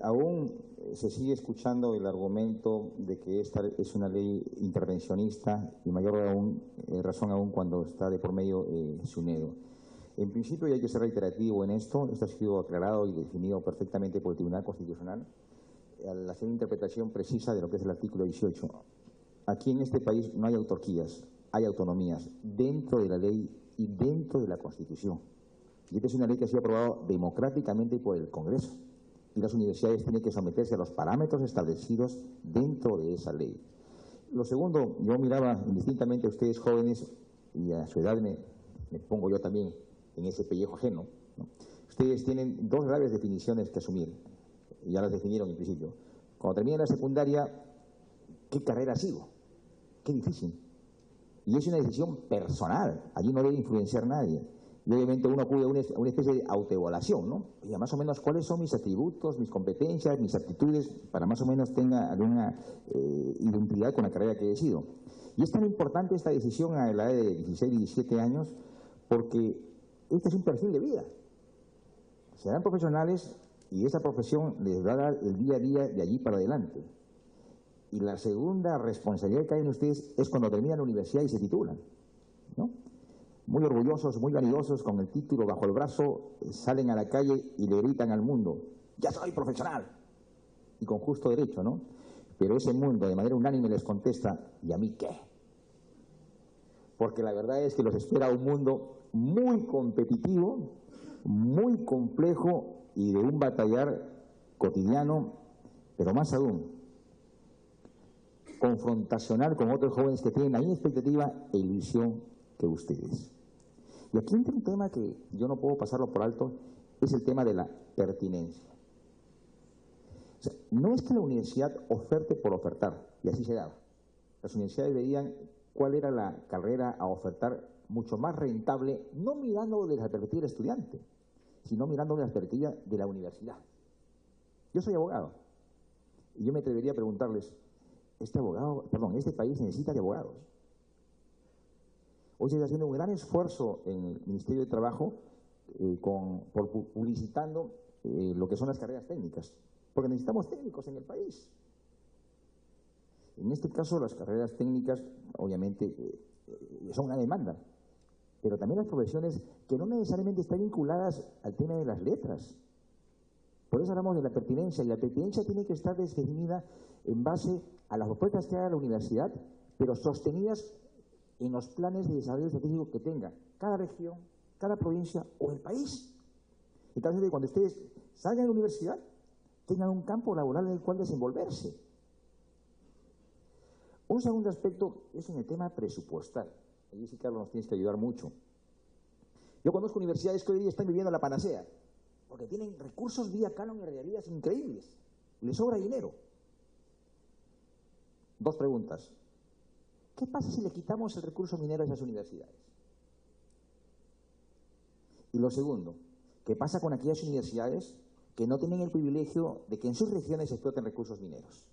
Aún se sigue escuchando el argumento de que esta es una ley intervencionista y mayor razón aún cuando está de por medio SUNEDO. En principio, y hay que ser reiterativo en esto ha sido aclarado y definido perfectamente por el Tribunal Constitucional al hacer una interpretación precisa de lo que es el artículo 18. Aquí en este país no hay autarquías, hay autonomías dentro de la ley y dentro de la Constitución. Y esta es una ley que ha sido aprobada democráticamente por el Congreso. Y las universidades tienen que someterse a los parámetros establecidos dentro de esa ley. Lo segundo, yo miraba indistintamente a ustedes jóvenes, y a su edad me pongo yo también en ese pellejo ajeno, ¿no? Ustedes tienen dos graves definiciones que asumir, y ya las definieron en principio. Cuando terminen la secundaria, ¿qué carrera sigo? Qué difícil. Y es una decisión personal, allí no debe influenciar nadie. Y obviamente uno acude a una especie de autoevaluación, ¿no? Y más o menos cuáles son mis atributos, mis competencias, mis aptitudes, para más o menos tenga alguna identidad con la carrera que he decidido. Y es tan importante esta decisión a la edad de 16 y 17 años porque este es un perfil de vida. Serán profesionales y esa profesión les va a dar el día a día de allí para adelante. Y la segunda responsabilidad que hay en ustedes es cuando terminan la universidad y se titulan, ¿no? Muy orgullosos, muy vanidosos, con el título bajo el brazo, salen a la calle y le gritan al mundo: ¡ya soy profesional! Y con justo derecho, ¿no? Pero ese mundo de manera unánime les contesta: ¿y a mí qué? Porque la verdad es que los espera un mundo muy competitivo, muy complejo y de un batallar cotidiano, pero más aún, confrontacional con otros jóvenes que tienen la misma expectativa e ilusión que ustedes. Y aquí entra un tema que yo no puedo pasarlo por alto, es el tema de la pertinencia. O sea, no es que la universidad oferte por ofertar, y así se da. Las universidades veían cuál era la carrera a ofertar mucho más rentable, no mirando desde la perspectiva del estudiante, sino mirando desde la perspectiva de la universidad. Yo soy abogado, y yo me atrevería a preguntarles: este país necesita de abogados. Hoy se está haciendo un gran esfuerzo en el Ministerio de Trabajo publicitando lo que son las carreras técnicas, porque necesitamos técnicos en el país. En este caso, las carreras técnicas, obviamente, son una demanda, pero también las profesiones que no necesariamente están vinculadas al tema de las letras. Por eso hablamos de la pertinencia, y la pertinencia tiene que estar definida en base a las propuestas que haga la universidad, pero sostenidas en los planes de desarrollo estratégico que tenga cada región, cada provincia o el país. Entonces, cuando ustedes salgan de la universidad, tengan un campo laboral en el cual desenvolverse. Un segundo aspecto es en el tema presupuestal. Allí sí, Carlos, nos tienes que ayudar mucho. Yo conozco universidades que hoy día están viviendo la panacea, porque tienen recursos vía canon y regalías increíbles. Les sobra dinero. Dos preguntas. ¿Qué pasa si le quitamos el recurso minero a esas universidades? Y lo segundo, ¿qué pasa con aquellas universidades que no tienen el privilegio de que en sus regiones se exploten recursos mineros?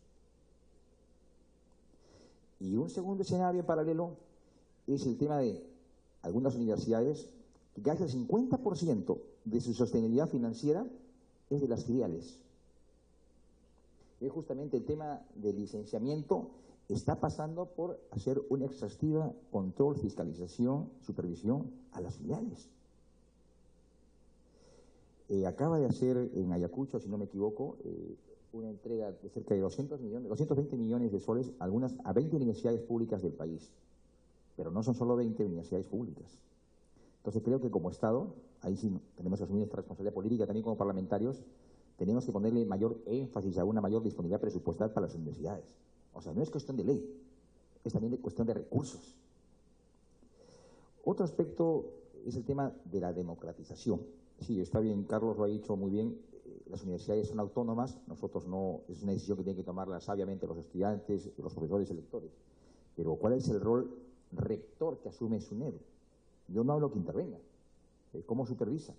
Y un segundo escenario en paralelo es el tema de algunas universidades que casi el 50% de su sostenibilidad financiera es de las filiales. Es justamente el tema del licenciamiento. Está pasando por hacer una exhaustiva control, fiscalización, supervisión a las filiales. Acaba de hacer en Ayacucho, si no me equivoco, una entrega de cerca de 220 millones de soles a 20 universidades públicas del país. Pero no son solo 20 universidades públicas. Entonces creo que como Estado, ahí sí tenemos que asumir esta responsabilidad política también como parlamentarios, tenemos que ponerle mayor énfasis a una mayor disponibilidad presupuestal para las universidades. O sea, no es cuestión de ley, es también cuestión de recursos. Otro aspecto es el tema de la democratización. Sí, está bien, Carlos lo ha dicho muy bien, las universidades son autónomas, nosotros no, es una decisión que tienen que tomarla sabiamente los estudiantes, los profesores electores. Pero ¿cuál es el rol rector que asume SUNEDU? Yo no hablo que intervenga. ¿Cómo supervisa?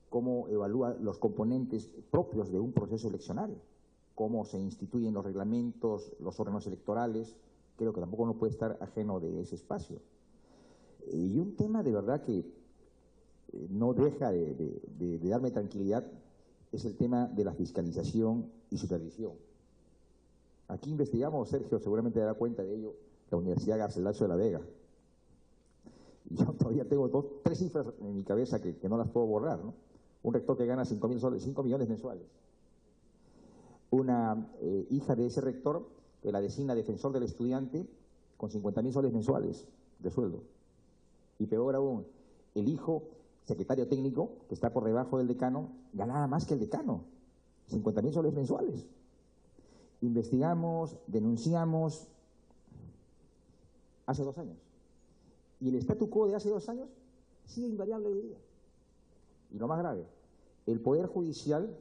¿Cómo evalúa los componentes propios de un proceso eleccionario? ¿Cómo se instituyen los reglamentos, los órganos electorales? Creo que tampoco uno puede estar ajeno de ese espacio. Y un tema de verdad que no deja de darme tranquilidad es el tema de la fiscalización y supervisión. Aquí investigamos, Sergio seguramente dará cuenta de ello, la Universidad Garcilaso de la Vega. Y yo todavía tengo tres cifras en mi cabeza que no las puedo borrar, ¿no? Un rector que gana 5 millones mensuales. Una hija de ese rector que la designa defensor del estudiante con 50.000 soles mensuales de sueldo. Y peor aún, el hijo, secretario técnico, que está por debajo del decano, ganaba más que el decano, 50.000 soles mensuales. Investigamos, denunciamos, hace 2 años. Y el statu quo de hace 2 años sigue invariable hoy día. Y lo más grave, el Poder Judicial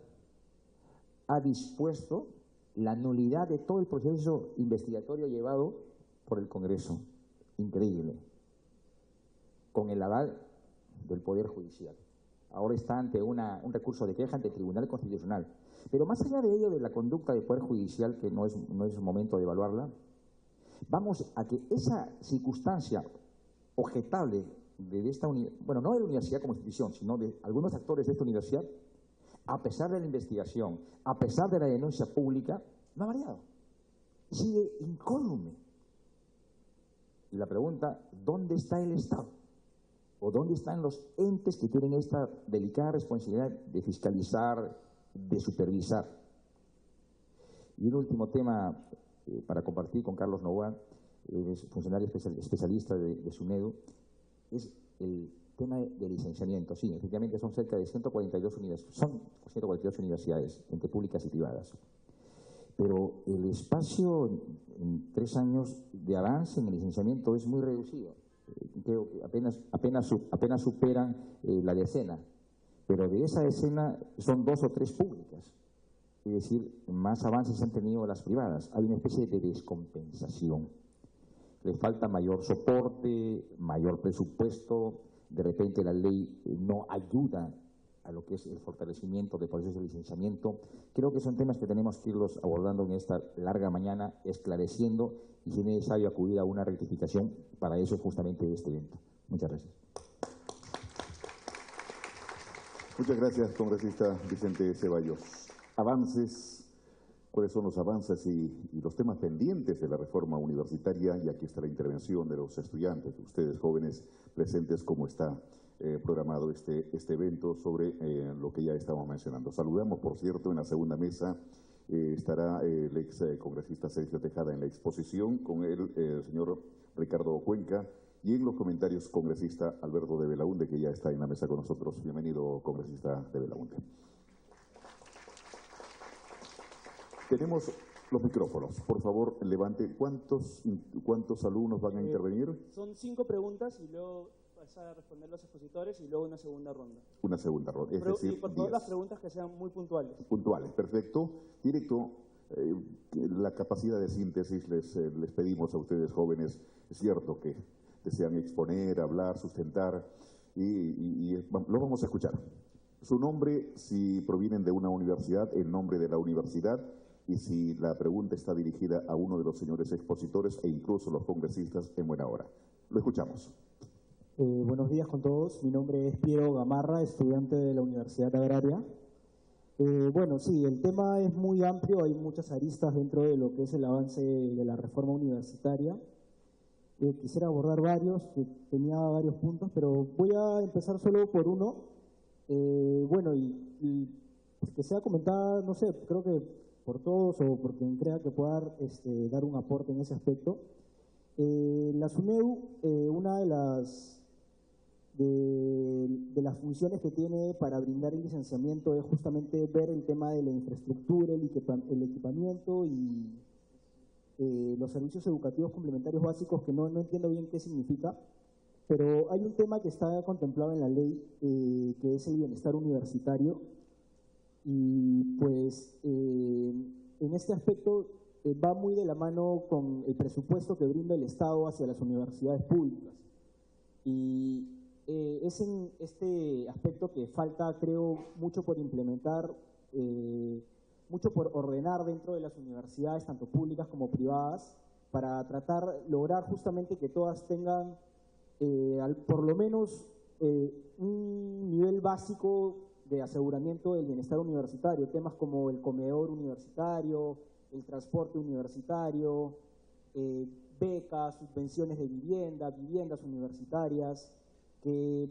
ha dispuesto la nulidad de todo el proceso investigatorio llevado por el Congreso. Increíble. Con el aval del Poder Judicial. Ahora está ante un recurso de queja ante el Tribunal Constitucional. Pero más allá de ello, de la conducta del Poder Judicial, que no es momento de evaluarla, vamos a que esa circunstancia objetable de esta universidad, bueno, no de la universidad como institución, sino de algunos actores de esta universidad, a pesar de la investigación, a pesar de la denuncia pública, no ha variado. Sigue incólume. Y la pregunta, ¿dónde está el Estado? ¿O dónde están los entes que tienen esta delicada responsabilidad de fiscalizar, de supervisar? Y un último tema para compartir con Carlos Novoa, funcionario especialista de SUNEDU, es el tema de licenciamiento. Sí, efectivamente son cerca de 142 universidades, entre públicas y privadas. Pero el espacio en 3 años de avance en el licenciamiento es muy reducido. Creo que apenas superan la decena, pero de esa decena son 2 o 3 públicas, es decir, más avances han tenido las privadas. Hay una especie de descompensación, les falta mayor soporte, mayor presupuesto, de repente la ley no ayuda a lo que es el fortalecimiento del proceso de licenciamiento. Creo que son temas que tenemos que irlos abordando en esta larga mañana, esclareciendo y si es necesario acudir a una rectificación para eso justamente este evento. Muchas gracias. Muchas gracias, congresista Vicente Ceballos. Avances. ¿Cuáles son los avances y los temas pendientes de la reforma universitaria? Y aquí está la intervención de los estudiantes, de ustedes jóvenes presentes, cómo está programado este evento sobre lo que ya estamos mencionando. Saludamos, por cierto, en la segunda mesa estará el ex congresista Sergio Tejada en la exposición, con el señor Ricardo Cuenca, y en los comentarios congresista Alberto de Belaunde, que ya está en la mesa con nosotros. Bienvenido, congresista de Belaunde. Tenemos los micrófonos. Por favor, levante. ¿Cuántos alumnos van a intervenir? Son 5 preguntas y luego vas a responder los expositores y luego una segunda ronda. Una segunda ronda. Es decir, y por favor, las preguntas que sean muy puntuales. Puntuales, perfecto. Directo, la capacidad de síntesis les pedimos a ustedes jóvenes. Es cierto que desean exponer, hablar, sustentar y lo vamos a escuchar. Su nombre, si provienen de una universidad, el nombre de la universidad. Y si la pregunta está dirigida a uno de los señores expositores e incluso los congresistas, en buena hora. Lo escuchamos. Buenos días con todos. Mi nombre es Piero Gamarra, estudiante de la Universidad Agraria. Bueno, sí, el tema es muy amplio, hay muchas aristas dentro de lo que es el avance de la reforma universitaria. Quisiera abordar varios, tenía varios puntos, pero voy a empezar solo por uno. Bueno, y que sea comentada, no sé, creo que por todos o por quien crea que pueda dar un aporte en ese aspecto. La SUNEDU, una de las funciones que tiene para brindar el licenciamiento es justamente ver el tema de la infraestructura, el equipamiento y los servicios educativos complementarios básicos, que no entiendo bien qué significa, pero hay un tema que está contemplado en la ley, que es el bienestar universitario. Y pues en este aspecto va muy de la mano con el presupuesto que brinda el Estado hacia las universidades públicas. Y es en este aspecto que falta, creo, mucho por implementar, mucho por ordenar dentro de las universidades, tanto públicas como privadas, para lograr justamente que todas tengan por lo menos un nivel básico de aseguramiento del bienestar universitario, temas como el comedor universitario, el transporte universitario, becas, subvenciones de vivienda, viviendas universitarias, que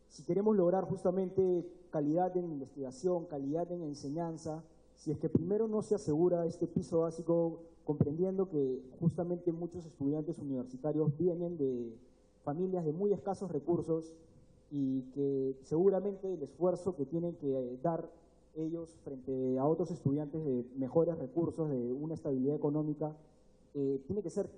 si queremos lograr justamente calidad en investigación, calidad en enseñanza, si es que primero no se asegura este piso básico, comprendiendo que justamente muchos estudiantes universitarios vienen de familias de muy escasos recursos y que seguramente el esfuerzo que tienen que dar ellos frente a otros estudiantes de mejores recursos, de una estabilidad económica, tiene que ser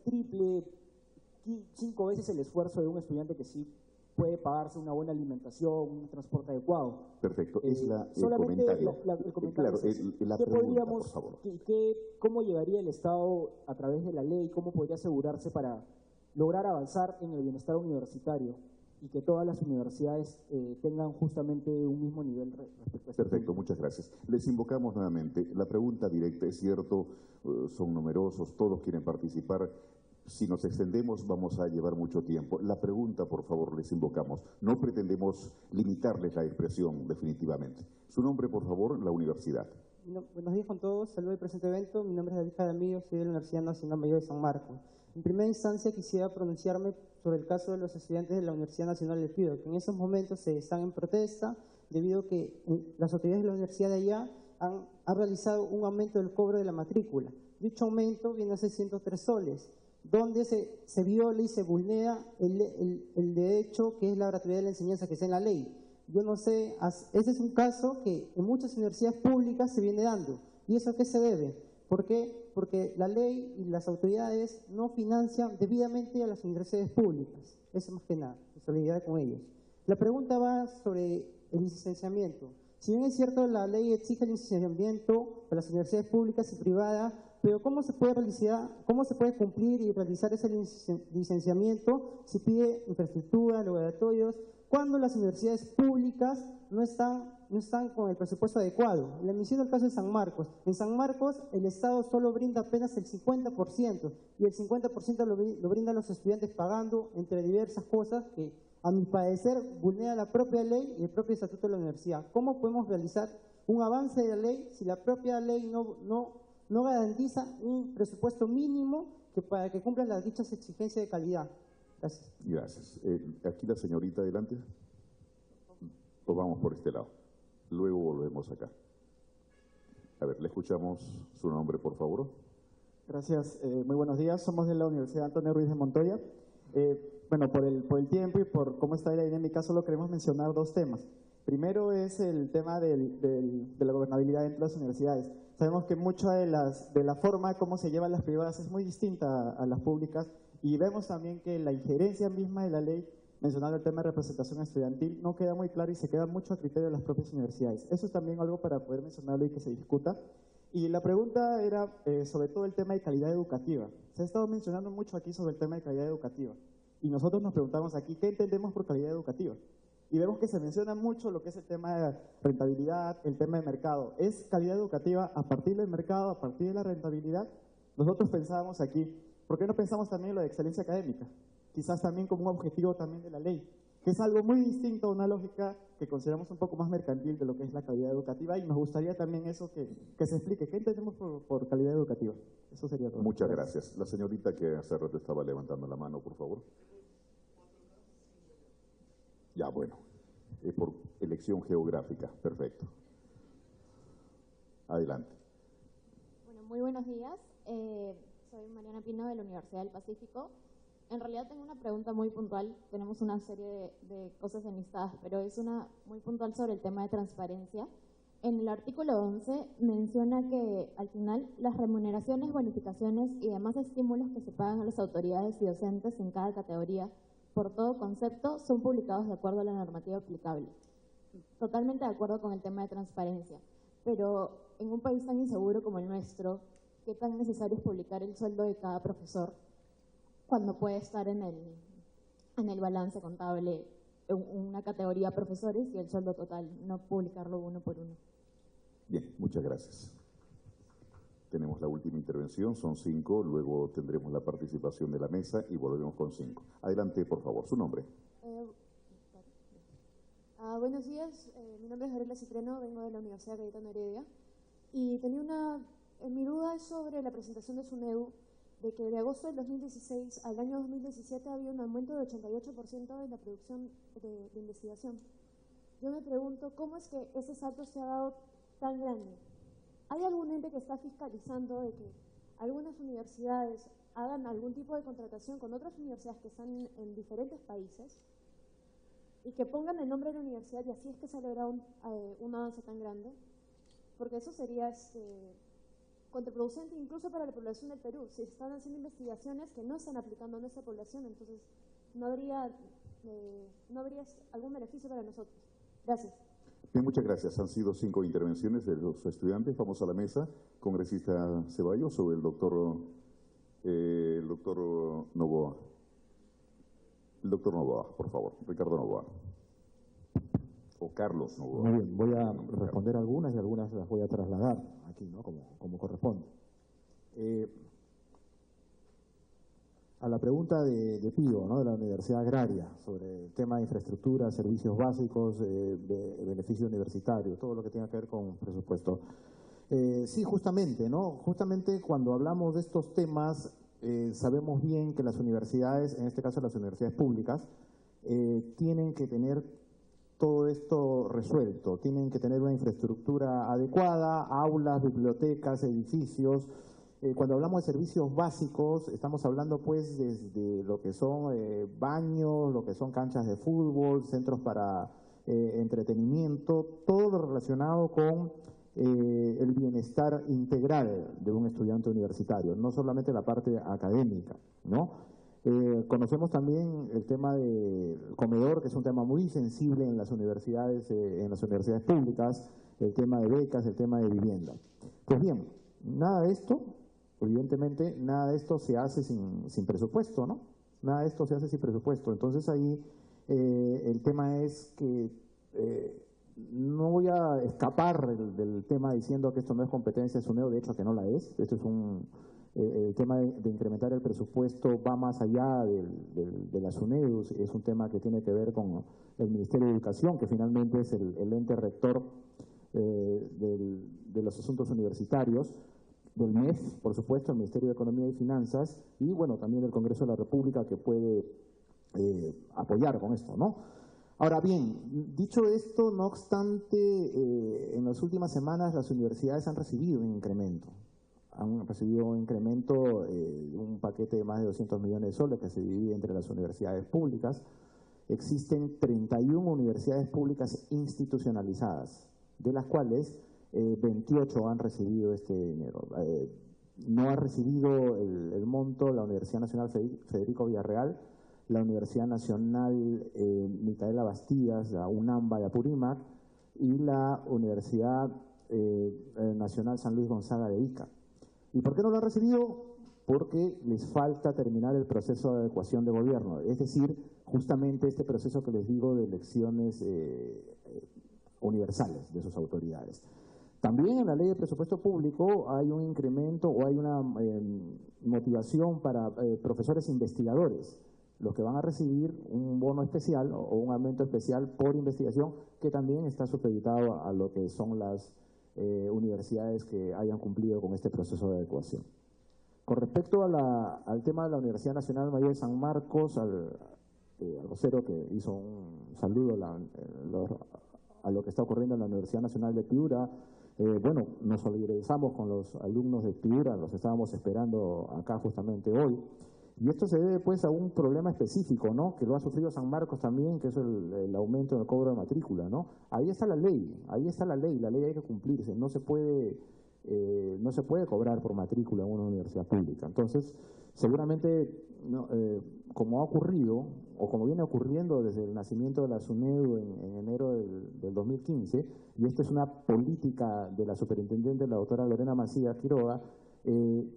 5 veces el esfuerzo de un estudiante que sí puede pagarse una buena alimentación, un transporte adecuado. Perfecto, es el solamente comentario. el comentario Claro, es la ¿qué pregunta, podríamos, por favor. ¿Cómo llegaría el Estado a través de la ley? ¿Cómo podría asegurarse para lograr avanzar en el bienestar universitario y que todas las universidades tengan justamente un mismo nivel respecto a este Perfecto, muchas gracias. Les invocamos nuevamente. La pregunta directa, es cierto, son numerosos, todos quieren participar. Si nos extendemos vamos a llevar mucho tiempo. La pregunta, por favor, les invocamos. No pretendemos limitarles la expresión, definitivamente. Su nombre, por favor, la universidad. Buenos días con todos, saludo al presente evento. Mi nombre es David Jaramillo, soy de la Universidad Nacional Mayor de San Marcos. En primera instancia quisiera pronunciarme sobre el caso de los estudiantes de la Universidad Nacional del Pido, que en estos momentos están en protesta debido a que las autoridades de la universidad de allá han realizado un aumento del cobro de la matrícula. Dicho aumento viene a 603 soles, donde se viola y se vulnera el derecho que es la gratuidad de la enseñanza que está en la ley. Yo no sé, ese es un caso que en muchas universidades públicas se viene dando. ¿Y eso a qué se debe? ¿Por qué? Porque la ley y las autoridades no financian debidamente a las universidades públicas. Eso más que nada, solidaridad con ellos. La pregunta va sobre el licenciamiento. Si bien es cierto, la ley exige el licenciamiento para las universidades públicas y privadas, pero ¿cómo se puede cumplir y realizar ese licenciamiento si pide infraestructura, laboratorios, cuando las universidades públicas no están con el presupuesto adecuado? Le menciono el caso de San Marcos. En San Marcos el Estado solo brinda apenas el 50% y el 50% lo brindan los estudiantes pagando entre diversas cosas que a mi parecer vulnera la propia ley y el propio estatuto de la universidad. ¿Cómo podemos realizar un avance de la ley si la propia ley no garantiza un presupuesto mínimo para que cumplan las dichas exigencias de calidad? Gracias. Gracias. Aquí la señorita adelante. O vamos por este lado. Luego volvemos acá. A ver, le escuchamos su nombre, por favor. Gracias. Muy buenos días. Somos de la Universidad Antonio Ruiz de Montoya. Bueno, por el tiempo y por cómo está la dinámica, solo queremos mencionar 2 temas. Primero es el tema de la gobernabilidad dentro de las universidades. Sabemos que mucha de la forma como se llevan las privadas es muy distinta a las públicas, y vemos también que la injerencia misma de la ley, mencionando el tema de representación estudiantil, no queda muy claro y se queda mucho a criterio de las propias universidades. Eso es también algo para poder mencionarlo y que se discuta. Y la pregunta era sobre todo el tema de calidad educativa. Se ha estado mencionando mucho aquí sobre el tema de calidad educativa. Y nosotros nos preguntamos aquí, ¿qué entendemos por calidad educativa? Y vemos que se menciona mucho lo que es el tema de rentabilidad, el tema de mercado. ¿Es calidad educativa a partir del mercado, a partir de la rentabilidad? Nosotros pensábamos aquí, ¿por qué no pensamos también en lo de excelencia académica? Quizás también como un objetivo también de la ley, que es algo muy distinto a una lógica que consideramos un poco más mercantil de lo que es la calidad educativa, y nos gustaría también eso que se explique. ¿Qué entendemos por calidad educativa? Eso sería todo. Muchas gracias. La señorita que hace rato estaba levantando la mano, por favor. Ya, bueno, por elección geográfica, perfecto. Adelante. Bueno, muy buenos días. Soy Mariana Pino de la Universidad del Pacífico. En realidad tengo una pregunta muy puntual. Tenemos una serie de cosas enlistadas, pero es una muy puntual sobre el tema de transparencia. En el artículo 11 menciona que al final las remuneraciones, bonificaciones y demás estímulos que se pagan a las autoridades y docentes en cada categoría por todo concepto son publicados de acuerdo a la normativa aplicable. Totalmente de acuerdo con el tema de transparencia, pero en un país tan inseguro como el nuestro, qué tan necesario es publicar el sueldo de cada profesor cuando puede estar en el balance contable una categoría profesores y el sueldo total, no publicarlo uno por uno. Bien, muchas gracias. Tenemos la última intervención, son 5, luego tendremos la participación de la mesa y volveremos con 5. Adelante, por favor, su nombre. Buenos días, mi nombre es Gabriela Citreno, vengo de la Universidad Cayetano Heredia y tenía mi duda es sobre la presentación de SUNEDU, de que de agosto del 2016 al año 2017 había un aumento de 88% en la producción de investigación. Yo me pregunto, ¿cómo es que ese salto se ha dado tan grande? ¿Hay algún ente que está fiscalizando de que algunas universidades hagan algún tipo de contratación con otras universidades que están en diferentes países y que pongan el nombre de la universidad y así es que se ha logrado un avance tan grande? Porque eso sería contraproducente incluso para la población del Perú. Si están haciendo investigaciones que no están aplicando a nuestra población, entonces no habría algún beneficio para nosotros. Gracias. Bien, muchas gracias. Han sido 5 intervenciones de los estudiantes. Vamos a la mesa. Congresista Ceballos o el doctor Noboa. El doctor Noboa, por favor. Ricardo Noboa. O Carlos Noboa. Muy bien, voy a responder algunas y algunas las voy a trasladar aquí, ¿no? Como corresponde. A la pregunta de Pío, ¿no? De la Universidad Agraria, sobre el tema de infraestructura, servicios básicos, de beneficio universitario, todo lo que tenga que ver con presupuesto. Sí, justamente, ¿no? Justamente cuando hablamos de estos temas, sabemos bien que las universidades, en este caso las universidades públicas, tienen que tener todo esto resuelto, tienen que tener una infraestructura adecuada, aulas, bibliotecas, edificios. Cuando hablamos de servicios básicos, estamos hablando pues desde lo que son baños, lo que son canchas de fútbol, centros para entretenimiento, todo lo relacionado con el bienestar integral de un estudiante universitario, no solamente la parte académica, ¿no? Conocemos también el tema del comedor, que es un tema muy sensible en las universidades públicas, el tema de becas, el tema de vivienda. Pues bien, nada de esto, evidentemente, nada de esto se hace sin presupuesto, ¿no? Nada de esto se hace sin presupuesto. Entonces ahí el tema es que no voy a escapar del tema diciendo que esto no es competencia de SUNEDU, de hecho que no la es. Esto es el tema de incrementar el presupuesto va más allá de la SUNEDU, es un tema que tiene que ver con el Ministerio de Educación, que finalmente es el ente rector de los asuntos universitarios, del MEF, por supuesto, el Ministerio de Economía y Finanzas, y bueno, también el Congreso de la República, que puede apoyar con esto, ¿no? Ahora bien, dicho esto, no obstante, en las últimas semanas las universidades han recibido un incremento. Han recibido un incremento, un paquete de más de 200 millones de soles que se divide entre las universidades públicas. Existen 31 universidades públicas institucionalizadas, de las cuales 28 han recibido este dinero. No ha recibido el monto la Universidad Nacional Federico Villarreal, la Universidad Nacional Micaela Bastidas, la UNAMBA de Apurímac, y la Universidad Nacional San Luis Gonzaga de Ica. ¿Y por qué no lo han recibido? Porque les falta terminar el proceso de adecuación de gobierno, es decir, justamente este proceso que les digo de elecciones universales de sus autoridades. También en la ley de presupuesto público hay un incremento o hay una motivación para profesores investigadores, los que van a recibir un bono especial o un aumento especial por investigación, que también está supeditado a lo que son las universidades que hayan cumplido con este proceso de adecuación. Con respecto al tema de la Universidad Nacional Mayor de San Marcos, al vocero que hizo un saludo a lo que está ocurriendo en la Universidad Nacional de Piura, bueno, nos solidarizamos con los alumnos de Piura, los estábamos esperando acá justamente hoy. Y esto se debe pues a un problema específico, ¿no? Que lo ha sufrido San Marcos también, que es el aumento del cobro de matrícula, ¿no? Ahí está la ley la ley hay que cumplirse, no se puede cobrar por matrícula en una universidad pública. Entonces, seguramente, como ha ocurrido, o como viene ocurriendo desde el nacimiento de la SUNEDU en enero del 2015, y esta es una política de la superintendente, la doctora Lorena Macías Quiroga, En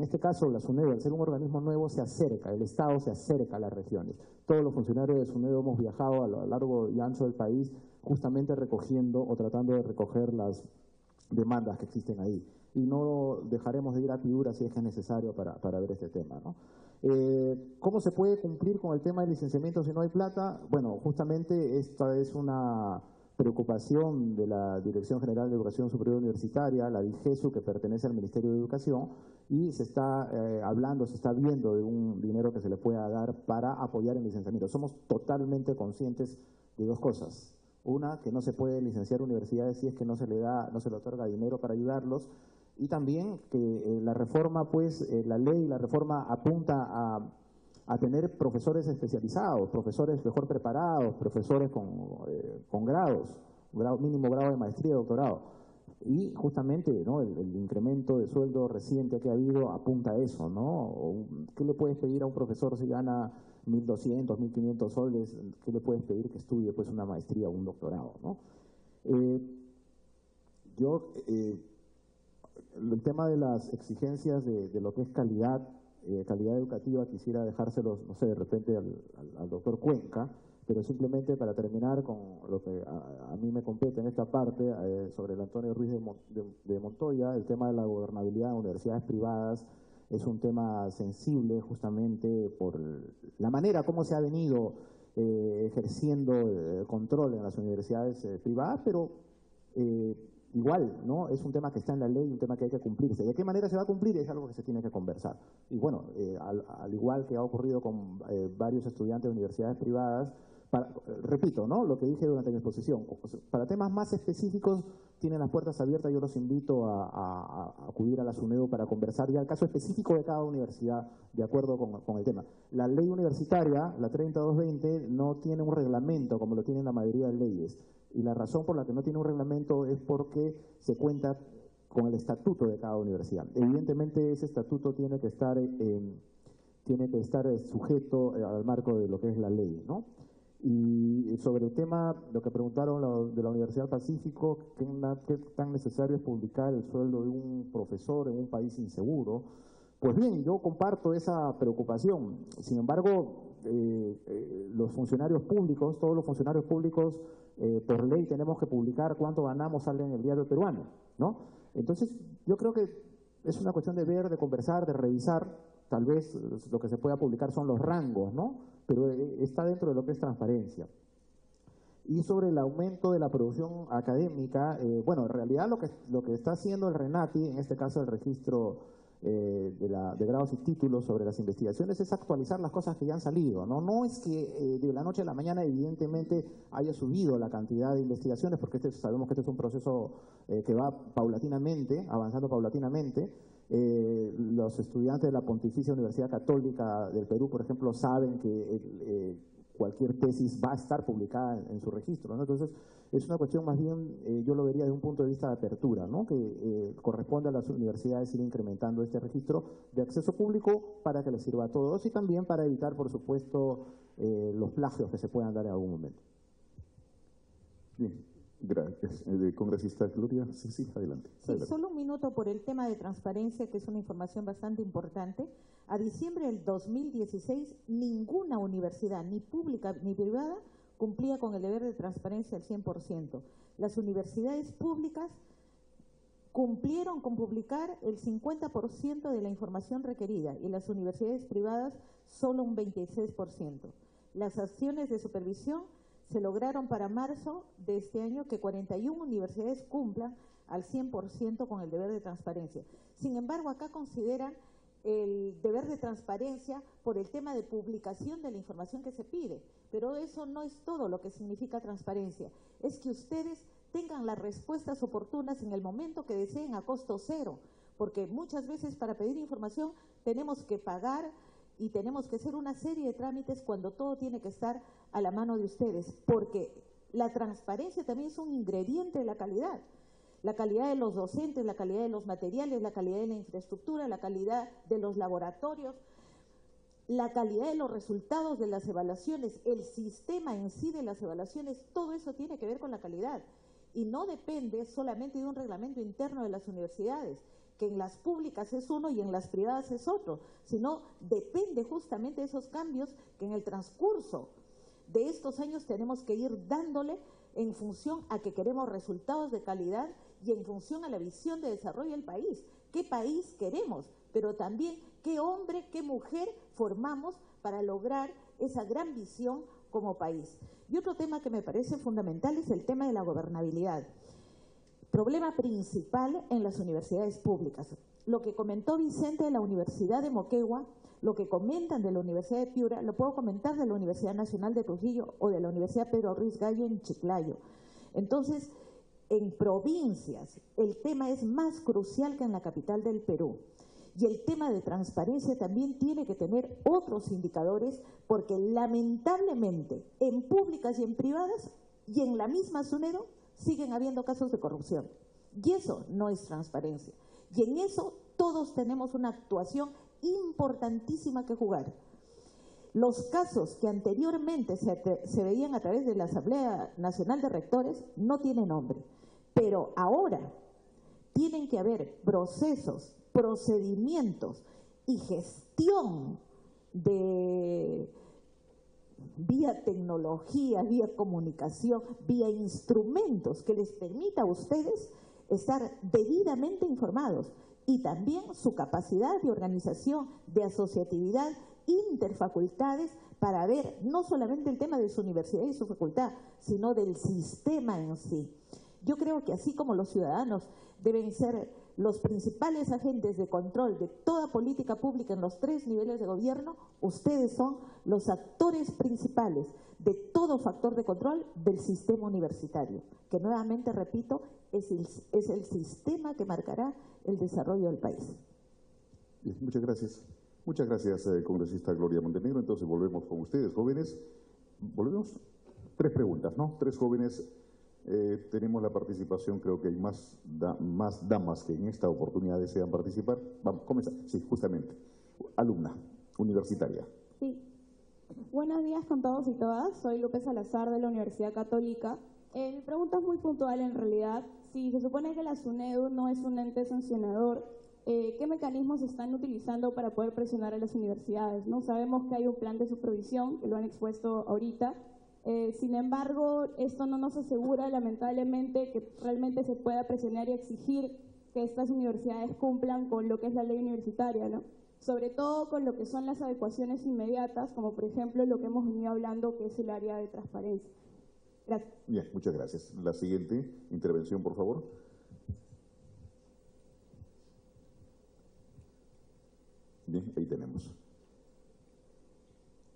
este caso la SUNEDU, al ser un organismo nuevo, se acerca, el Estado se acerca a las regiones. Todos los funcionarios de SUNEDU hemos viajado a lo largo y ancho del país justamente recogiendo o tratando de recoger las demandas que existen ahí. Y no dejaremos de ir a Piura si es que es necesario para ver este tema, ¿no? ¿Cómo se puede cumplir con el tema del licenciamiento si no hay plata? Bueno, justamente esta es una preocupación de la Dirección General de Educación Superior Universitaria, la DIGESU, que pertenece al Ministerio de Educación, y se está hablando, se está viendo de un dinero que se le pueda dar para apoyar el licenciamiento. Somos totalmente conscientes de dos cosas. Una, que no se puede licenciar universidades si es que no se le otorga dinero para ayudarlos, y también que la reforma, la ley, la reforma apunta a tener profesores especializados, profesores mejor preparados, profesores con grados, mínimo grado de maestría y doctorado. Y justamente, ¿no?, el incremento de sueldo reciente que ha habido apunta a eso, ¿no? ¿Qué le puedes pedir a un profesor si gana 1.200, 1.500 soles? ¿Qué le puedes pedir que estudie pues una maestría o un doctorado, ¿no? El tema de las exigencias de lo que es calidad educativa, quisiera dejárselos, no sé, de repente al doctor Cuenca, pero simplemente para terminar con lo que a mí me compete en esta parte, sobre el Antonio Ruiz de Montoya, el tema de la gobernabilidad de universidades privadas es un tema sensible justamente por la manera como se ha venido ejerciendo control en las universidades privadas, pero igual, ¿no? Es un tema que está en la ley, un tema que hay que cumplirse. ¿De qué manera se va a cumplir? Es algo que se tiene que conversar. Y bueno, al igual que ha ocurrido con varios estudiantes de universidades privadas, repito, ¿no?, lo que dije durante mi exposición, para temas más específicos tienen las puertas abiertas. Yo los invito a acudir a la SUNEDU para conversar ya el caso específico de cada universidad de acuerdo con el tema. La ley universitaria, la 3220, no tiene un reglamento como lo tienen la mayoría de leyes, y la razón por la que no tiene un reglamento es porque se cuenta con el estatuto de cada universidad. Evidentemente ese estatuto tiene que estar sujeto al marco de lo que es la ley, ¿no? Y sobre el tema, lo que preguntaron de la Universidad del Pacífico, ¿qué tan necesario es publicar el sueldo de un profesor en un país inseguro? Pues bien, yo comparto esa preocupación. Sin embargo, los funcionarios públicos, todos los funcionarios públicos, por ley tenemos que publicar cuánto ganamos, sale en el diario peruano, ¿no? Entonces, yo creo que es una cuestión de ver, de conversar, de revisar. Tal vez lo que se pueda publicar son los rangos, ¿no? Pero está dentro de lo que es transparencia. Y sobre el aumento de la producción académica, bueno, en realidad lo que está haciendo el RENATI, en este caso el registro de grados y títulos sobre las investigaciones, es actualizar las cosas que ya han salido, ¿no? No es que de la noche a la mañana evidentemente haya subido la cantidad de investigaciones, porque sabemos que este es un proceso que va paulatinamente, avanzando paulatinamente. Los estudiantes de la Pontificia Universidad Católica del Perú, por ejemplo, saben que cualquier tesis va a estar publicada en su registro, ¿no? Entonces, es una cuestión más bien, yo lo vería desde un punto de vista de apertura, ¿no?, que corresponde a las universidades ir incrementando este registro de acceso público para que les sirva a todos y también para evitar, por supuesto, los plagios que se puedan dar en algún momento. Bien, gracias. Congresista Gloria, sí, adelante. Sí, solo un minuto por el tema de transparencia, que es una información bastante importante. A diciembre del 2016, ninguna universidad, ni pública ni privada, cumplía con el deber de transparencia al 100%. Las universidades públicas cumplieron con publicar el 50% de la información requerida y las universidades privadas solo un 26%. Las acciones de supervisión se lograron para marzo de este año que 41 universidades cumplan al 100% con el deber de transparencia. Sin embargo, acá consideran el deber de transparencia por el tema de publicación de la información que se pide, pero eso no es todo lo que significa transparencia. Es que ustedes tengan las respuestas oportunas en el momento que deseen a costo cero, porque muchas veces para pedir información tenemos que pagar y tenemos que hacer una serie de trámites cuando todo tiene que estar a la mano de ustedes, porque la transparencia también es un ingrediente de la calidad. La calidad de los docentes, la calidad de los materiales, la calidad de la infraestructura, la calidad de los laboratorios, la calidad de los resultados de las evaluaciones, el sistema en sí de las evaluaciones, todo eso tiene que ver con la calidad. y no depende solamente de un reglamento interno de las universidades, que en las públicas es uno y en las privadas es otro, sino depende justamente de esos cambios que en el transcurso de estos años tenemos que ir dándole en función a que queremos resultados de calidad y en función a la visión de desarrollo del país. ¿Qué país queremos? Pero también qué hombre, qué mujer formamos para lograr esa gran visión como país. Y otro tema que me parece fundamental es el tema de la gobernabilidad. Problema principal en las universidades públicas. Lo que comentó Vicente de la Universidad de Moquegua, lo que comentan de la Universidad de Piura, lo puedo comentar de la Universidad Nacional de Trujillo o de la Universidad Pedro Ruiz Gallo en Chiclayo. Entonces, en provincias el tema es más crucial que en la capital del Perú. Y el tema de transparencia también tiene que tener otros indicadores, porque lamentablemente en públicas y en privadas y en la misma SUNEDU siguen habiendo casos de corrupción. Y eso no es transparencia. Y en eso todos tenemos una actuación importantísima que jugar. Los casos que anteriormente se veían a través de la Asamblea Nacional de Rectores no tienen nombre, pero ahora tienen que haber procesos, procedimientos y gestión de vía tecnología, vía comunicación, vía instrumentos que les permita a ustedes estar debidamente informados, y también su capacidad de organización, de asociatividad, interfacultades, para ver no solamente el tema de su universidad y su facultad, sino del sistema en sí. Yo creo que así como los ciudadanos deben ser los principales agentes de control de toda política pública en los 3 niveles de gobierno, ustedes son los actores principales de todo factor de control del sistema universitario, que nuevamente, repito, es el sistema que marcará el desarrollo del país. Bien, muchas gracias. Muchas gracias, congresista Gloria Montenegro. Entonces volvemos con ustedes, jóvenes. Volvemos. 3 preguntas, ¿no? 3 jóvenes. Tenemos la participación, creo que hay más damas que en esta oportunidad desean participar. Vamos, comenzar. Sí, justamente. Alumna universitaria. Sí. Buenos días con todos y todas. Soy Lupe Salazar de la Universidad Católica. Mi pregunta es muy puntual en realidad. Si se supone que la SUNEDU no es un ente sancionador, ¿qué mecanismos están utilizando para poder presionar a las universidades? ¿No? Sabemos que hay un plan de supervisión, que lo han expuesto ahorita. Sin embargo, esto no nos asegura, lamentablemente, que realmente se pueda presionar y exigir que estas universidades cumplan con lo que es la ley universitaria, ¿no? Sobre todo con lo que son las adecuaciones inmediatas, como por ejemplo lo que hemos venido hablando, que es el área de transparencia. Gracias. Bien, muchas gracias. La siguiente intervención, por favor. Bien, ahí tenemos.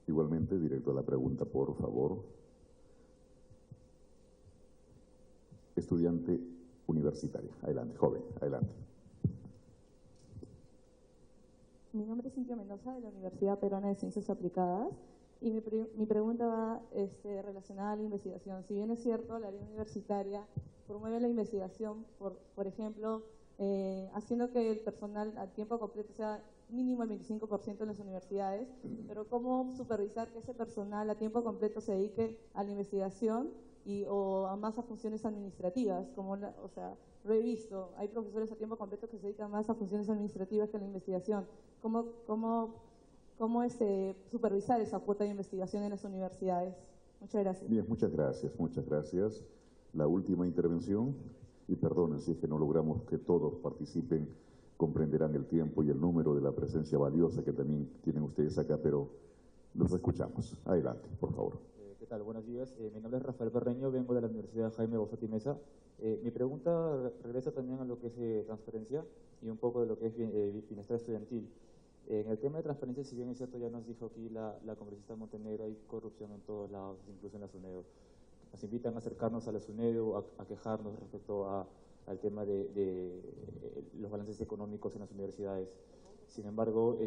Igualmente, directo a la pregunta, por favor. Estudiante universitaria. Adelante, joven, adelante. Mi nombre es Cintia Mendoza, de la Universidad Peruana de Ciencias Aplicadas, y mi pregunta va relacionada a la investigación. Si bien es cierto, la ley universitaria promueve la investigación, por ejemplo, haciendo que el personal a tiempo completo sea mínimo el 25% en las universidades, pero ¿cómo supervisar que ese personal a tiempo completo se dedique a la investigación o a más a funciones administrativas? Lo he visto, hay profesores a tiempo completo que se dedican más a funciones administrativas que a la investigación. ¿Cómo supervisar esa cuota de investigación en las universidades? Muchas gracias. Bien, muchas gracias, muchas gracias. La última intervención, y perdonen si es que no logramos que todos participen, comprenderán el tiempo y el número de la presencia valiosa que también tienen ustedes acá, pero los escuchamos. Adelante, por favor. ¿Qué tal? Buenos días. Mi nombre es Rafael Perreño, vengo de la Universidad Jaime Bozotti Mesa. Mi pregunta regresa también a lo que es transparencia y un poco de lo que es bienestar estudiantil. En el tema de transparencia, si bien es cierto, ya nos dijo aquí la congresista Montenegro, hay corrupción en todos lados, incluso en la SUNEDU. Nos invitan a acercarnos a la SUNEDU, a quejarnos respecto al tema de los balances económicos en las universidades. Sin embargo,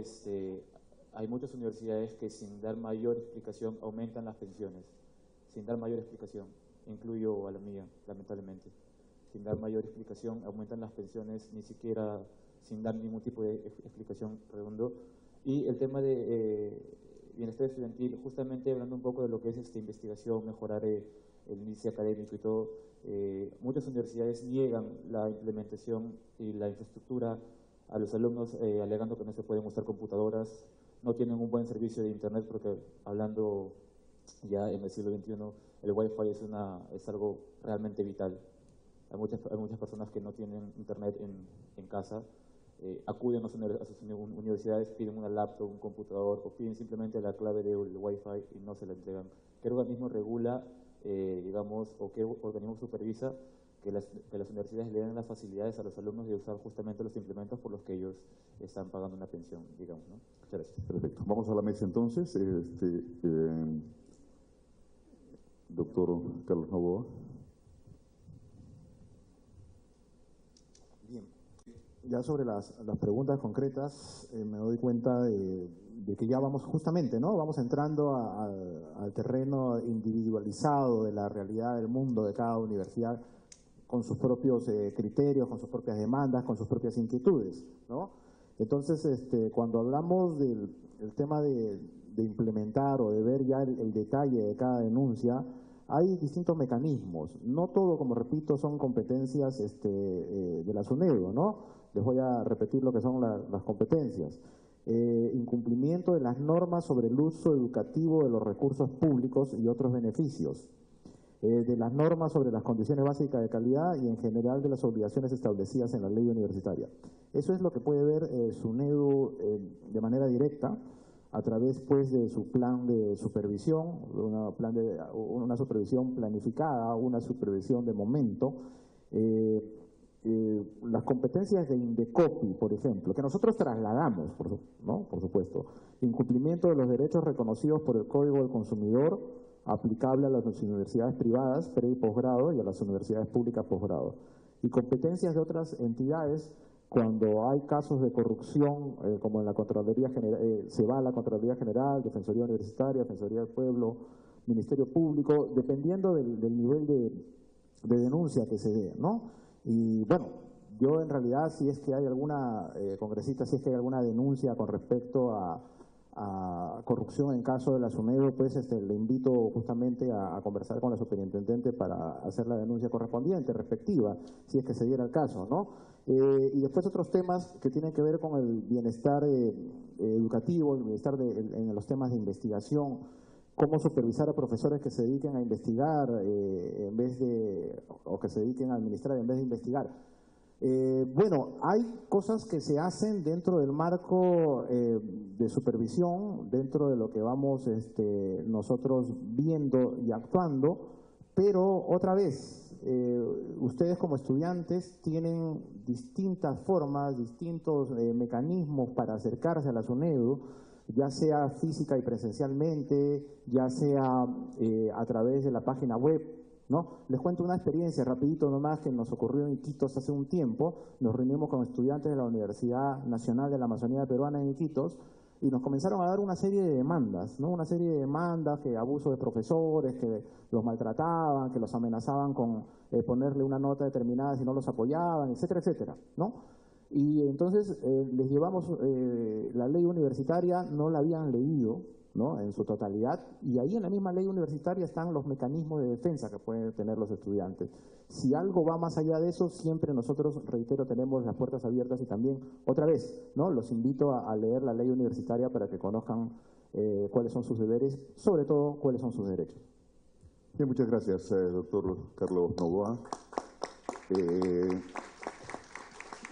hay muchas universidades que sin dar mayor explicación aumentan las pensiones, sin dar mayor explicación, incluyo a la mía, lamentablemente. Sin dar mayor explicación aumentan las pensiones, ni siquiera sin dar ningún tipo de explicación redondo. Y el tema de bienestar estudiantil, justamente hablando un poco de lo que es investigación, mejorar el índice académico y todo, muchas universidades niegan la implementación y la infraestructura a los alumnos, alegando que no se pueden usar computadoras, no tienen un buen servicio de Internet, porque hablando ya en el siglo XXI, el Wi-Fi es algo realmente vital. Hay muchas personas que no tienen Internet en casa, acuden a sus universidades, piden una laptop, un computador, o piden simplemente la clave del Wi-Fi y no se la entregan. ¿Qué organismo regula, digamos, o qué organismo supervisa que las universidades le den las facilidades a los alumnos de usar justamente los implementos por los que ellos están pagando una pensión, digamos, ¿no? Muchas gracias. Perfecto. Vamos a la mesa entonces. Doctor Carlos Novoa. Bien. Ya sobre las preguntas concretas, me doy cuenta de que ya vamos justamente, ¿no? Vamos entrando al terreno individualizado de la realidad del mundo de cada universidad, con sus propios criterios, con sus propias demandas, con sus propias inquietudes, ¿no? Entonces, cuando hablamos del tema de implementar o de ver ya el detalle de cada denuncia, hay distintos mecanismos. No todo, como repito, son competencias de la SUNEDU, ¿no? Les voy a repetir lo que son las competencias. Incumplimiento de las normas sobre el uso educativo de los recursos públicos y otros beneficios. De las normas sobre las condiciones básicas de calidad y en general de las obligaciones establecidas en la ley universitaria. Eso es lo que puede ver SUNEDU de manera directa a través pues de su plan de supervisión, una supervisión planificada, una supervisión de momento. Las competencias de Indecopi, por ejemplo, que nosotros trasladamos, ¿no? Por supuesto. Incumplimiento de los derechos reconocidos por el Código del Consumidor, aplicable a las universidades privadas, pre y posgrado, y a las universidades públicas posgrado. Y competencias de otras entidades cuando hay casos de corrupción, como en la Contraloría General, se va a la Contraloría General, Defensoría Universitaria, Defensoría del Pueblo, Ministerio Público, dependiendo del nivel de denuncia que se dé, ¿no? Y bueno, yo en realidad, si es que hay alguna, congresista, si es que hay alguna denuncia con respecto a corrupción en caso de la SUNEDU, pues le invito justamente a conversar con la superintendente para hacer la denuncia correspondiente, respectiva, si es que se diera el caso, ¿no? Y después otros temas que tienen que ver con el bienestar educativo, el bienestar en los temas de investigación, cómo supervisar a profesores que se dediquen a investigar en vez de, o que se dediquen a administrar en vez de investigar. Bueno, hay cosas que se hacen dentro del marco de supervisión, dentro de lo que vamos nosotros viendo y actuando, pero otra vez, ustedes como estudiantes tienen distintas formas, distintos mecanismos para acercarse a la SUNEDU, ya sea física y presencialmente, ya sea a través de la página web, ¿no? Les cuento una experiencia rapidito nomás que nos ocurrió en Iquitos hace un tiempo. Nos reunimos con estudiantes de la Universidad Nacional de la Amazonía Peruana en Iquitos y nos comenzaron a dar una serie de demandas, ¿no? Una serie de demandas, que abuso de profesores, que los maltrataban, que los amenazaban con ponerle una nota determinada si no los apoyaban, etcétera, etcétera, ¿no? Y entonces les llevamos la ley universitaria, no la habían leído, ¿no? En su totalidad, y ahí en la misma ley universitaria están los mecanismos de defensa que pueden tener los estudiantes. Si algo va más allá de eso, siempre nosotros, reitero, tenemos las puertas abiertas y también, otra vez, ¿no? Los invito a leer la ley universitaria para que conozcan cuáles son sus deberes, sobre todo cuáles son sus derechos. Bien, muchas gracias, doctor Carlos Novoa.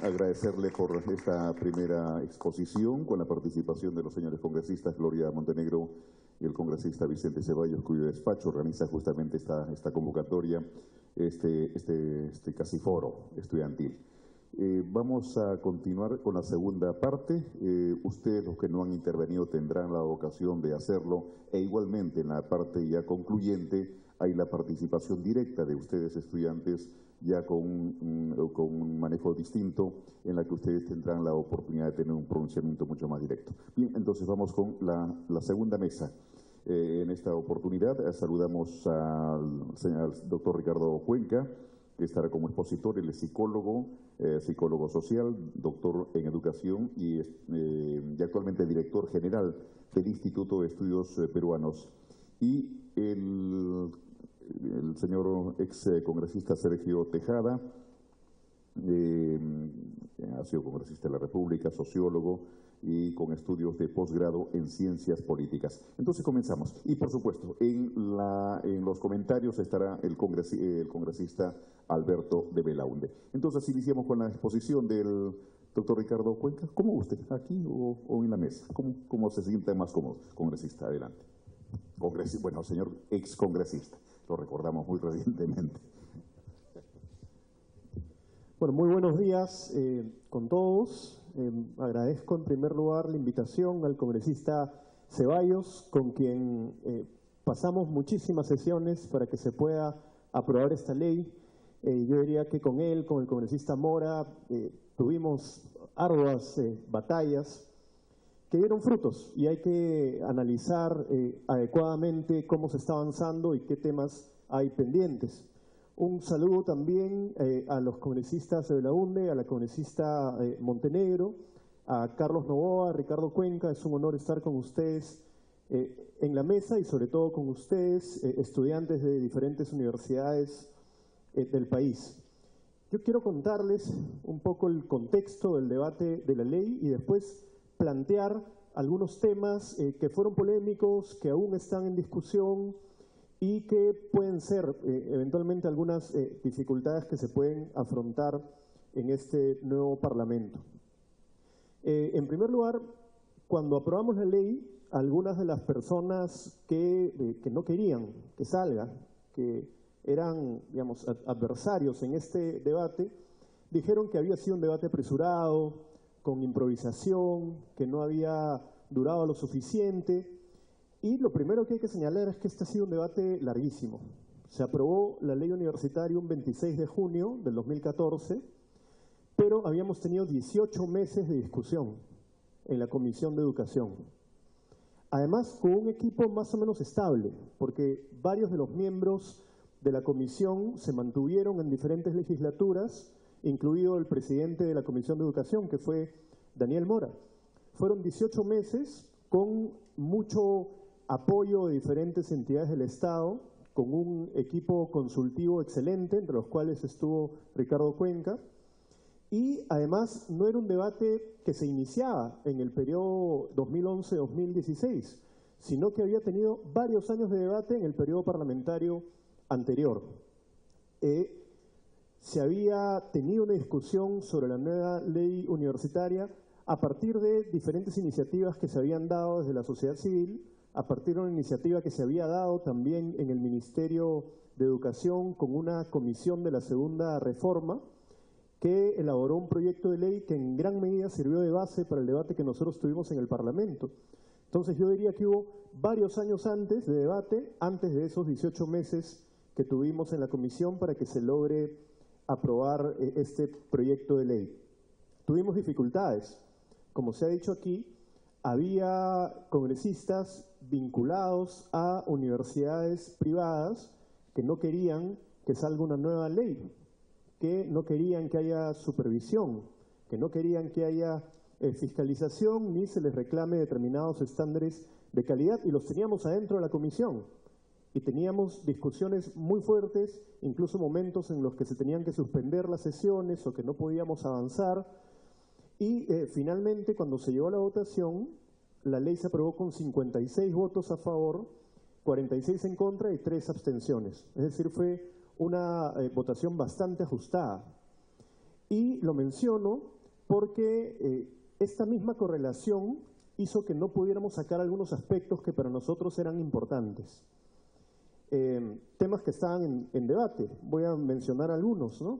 Agradecerle por esta primera exposición con la participación de los señores congresistas Gloria Montenegro y el congresista Vicente Ceballos, cuyo despacho organiza justamente esta convocatoria, este casi foro estudiantil. Vamos a continuar con la segunda parte. Ustedes, los que no han intervenido, tendrán la ocasión de hacerlo, e igualmente en la parte ya concluyente hay la participación directa de ustedes, estudiantes, ya con un manejo distinto, en la que ustedes tendrán la oportunidad de tener un pronunciamiento mucho más directo. Bien, entonces vamos con la segunda mesa. En esta oportunidad saludamos al doctor Ricardo Cuenca, que estará como expositor. Él es psicólogo, psicólogo social, doctor en educación y actualmente director general del Instituto de Estudios Peruanos. Y el señor ex congresista Sergio Tejada, ha sido congresista de la República, sociólogo y con estudios de posgrado en ciencias políticas. Entonces comenzamos. Y por supuesto, en los comentarios estará el congresista Alberto de Belaunde. Entonces iniciamos con la exposición del doctor Ricardo Cuenca. ¿Cómo usted? ¿Aquí o en la mesa? ¿Cómo se siente más cómodo? Congresista, adelante. Bueno, señor ex congresista, lo recordamos muy recientemente. Bueno, muy buenos días con todos. Agradezco en primer lugar la invitación al congresista Ceballos, con quien pasamos muchísimas sesiones para que se pueda aprobar esta ley. Yo diría que con él, con el congresista Mora, tuvimos arduas batallas que dieron frutos y hay que analizar adecuadamente cómo se está avanzando y qué temas hay pendientes. Un saludo también a los congresistas de Belaunde, a la congresista Montenegro, a Carlos Noboa, a Ricardo Cuenca. Es un honor estar con ustedes en la mesa y sobre todo con ustedes, estudiantes de diferentes universidades del país. Yo quiero contarles un poco el contexto del debate de la ley y después plantear algunos temas que fueron polémicos, que aún están en discusión y que pueden ser eventualmente algunas dificultades que se pueden afrontar en este nuevo Parlamento. En primer lugar, cuando aprobamos la ley, algunas de las personas que no querían que salga, que eran, digamos, adversarios en este debate, dijeron que había sido un debate apresurado, con improvisación, que no había durado lo suficiente. Y lo primero que hay que señalar es que este ha sido un debate larguísimo. Se aprobó la ley universitaria un 26 de junio del 2014, pero habíamos tenido 18 meses de discusión en la Comisión de Educación. Además, con un equipo más o menos estable, porque varios de los miembros de la comisión se mantuvieron en diferentes legislaturas, incluido el presidente de la Comisión de Educación, que fue Daniel Mora. Fueron 18 meses con mucho apoyo de diferentes entidades del Estado, con un equipo consultivo excelente, entre los cuales estuvo Ricardo Cuenca, y además no era un debate que se iniciaba en el periodo 2011-2016, sino que había tenido varios años de debate en el periodo parlamentario anterior. Se había tenido una discusión sobre la nueva ley universitaria a partir de diferentes iniciativas que se habían dado desde la sociedad civil, a partir de una iniciativa que se había dado también en el Ministerio de Educación con una comisión de la segunda reforma que elaboró un proyecto de ley que en gran medida sirvió de base para el debate que nosotros tuvimos en el Parlamento. Entonces yo diría que hubo varios años antes de debate, antes de esos 18 meses que tuvimos en la comisión para que se logre aprobar este proyecto de ley. Tuvimos dificultades. Como se ha dicho aquí, había congresistas vinculados a universidades privadas que no querían que salga una nueva ley, que no querían que haya supervisión, que no querían que haya fiscalización ni se les reclame determinados estándares de calidad, y los teníamos adentro de la comisión. Y teníamos discusiones muy fuertes, incluso momentos en los que se tenían que suspender las sesiones o que no podíamos avanzar. Y finalmente, cuando se llegó a la votación, la ley se aprobó con 56 votos a favor, 46 en contra y 3 abstenciones. Es decir, fue una votación bastante ajustada. Y lo menciono porque esta misma correlación hizo que no pudiéramos sacar algunos aspectos que para nosotros eran importantes. Temas que estaban en debate. Voy a mencionar algunos, ¿no?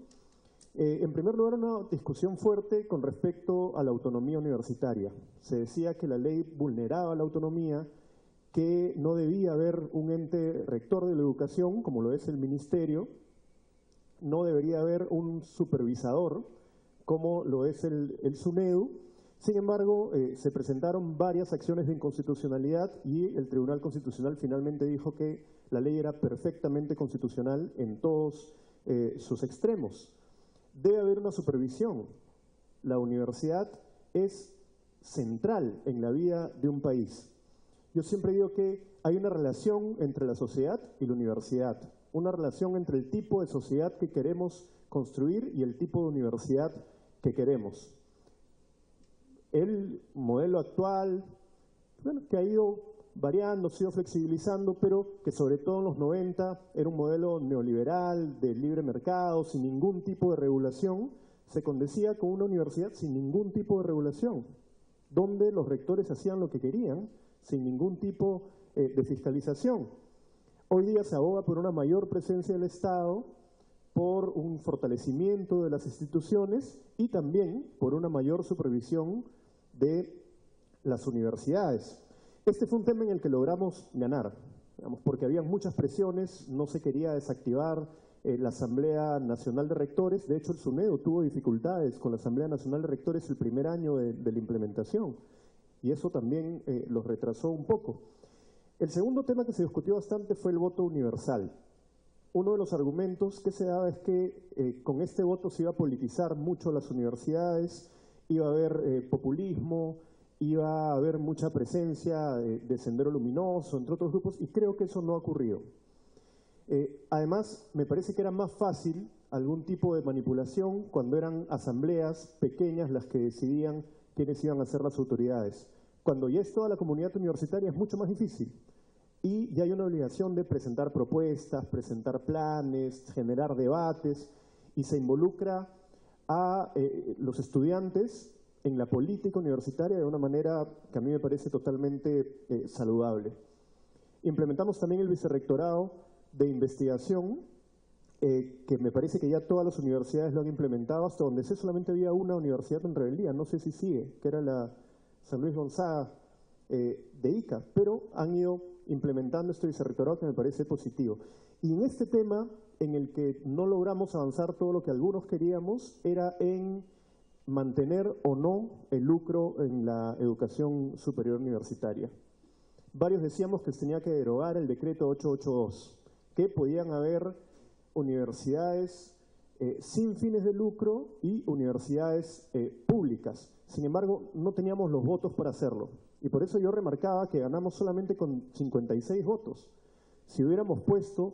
En primer lugar, una discusión fuerte con respecto a la autonomía universitaria. Se decía que la ley vulneraba la autonomía, que no debía haber un ente rector de la educación, como lo es el ministerio, no debería haber un supervisador, como lo es el SUNEDU. Sin embargo, se presentaron varias acciones de inconstitucionalidad y el Tribunal Constitucional finalmente dijo que la ley era perfectamente constitucional en todos sus extremos. Debe haber una supervisión. La universidad es central en la vida de un país. Yo siempre digo que hay una relación entre la sociedad y la universidad. una relación entre el tipo de sociedad que queremos construir y el tipo de universidad que queremos. El modelo actual, bueno, que ha ido variando, se ha ido flexibilizando, pero que sobre todo en los 90 era un modelo neoliberal, de libre mercado, sin ningún tipo de regulación, se condecía con una universidad sin ningún tipo de regulación, donde los rectores hacían lo que querían, sin ningún tipo de fiscalización. Hoy día se aboga por una mayor presencia del Estado, por un fortalecimiento de las instituciones y también por una mayor supervisión de las universidades. Este fue un tema en el que logramos ganar, digamos, porque había muchas presiones, no se quería desactivar la Asamblea Nacional de Rectores. De hecho, el SUNEDU tuvo dificultades con la Asamblea Nacional de Rectores el primer año de la implementación, y eso también los retrasó un poco. El segundo tema que se discutió bastante fue el voto universal. Uno de los argumentos que se daba es que con este voto se iba a politizar mucho las universidades, iba a haber populismo, iba a haber mucha presencia de Sendero Luminoso, entre otros grupos, y creo que eso no ha ocurrido. Además, me parece que era más fácil algún tipo de manipulación cuando eran asambleas pequeñas las que decidían quiénes iban a ser las autoridades. Cuando ya es toda la comunidad universitaria es mucho más difícil. Y ya hay una obligación de presentar propuestas, presentar planes, generar debates, y se involucra a los estudiantes en la política universitaria de una manera que a mí me parece totalmente saludable. Implementamos también el vicerrectorado de investigación, que me parece que ya todas las universidades lo han implementado, hasta donde sé solamente había una universidad en rebeldía, no sé si sigue, que era la San Luis Gonzaga de Ica, pero han ido implementando este vicerrectorado que me parece positivo. Y en este tema, en el que no logramos avanzar todo lo que algunos queríamos, era en mantener o no el lucro en la educación superior universitaria. Varios decíamos que se tenía que derogar el decreto 882, que podían haber universidades sin fines de lucro y universidades públicas. Sin embargo, no teníamos los votos para hacerlo. Y por eso yo remarcaba que ganamos solamente con 56 votos. Si hubiéramos puesto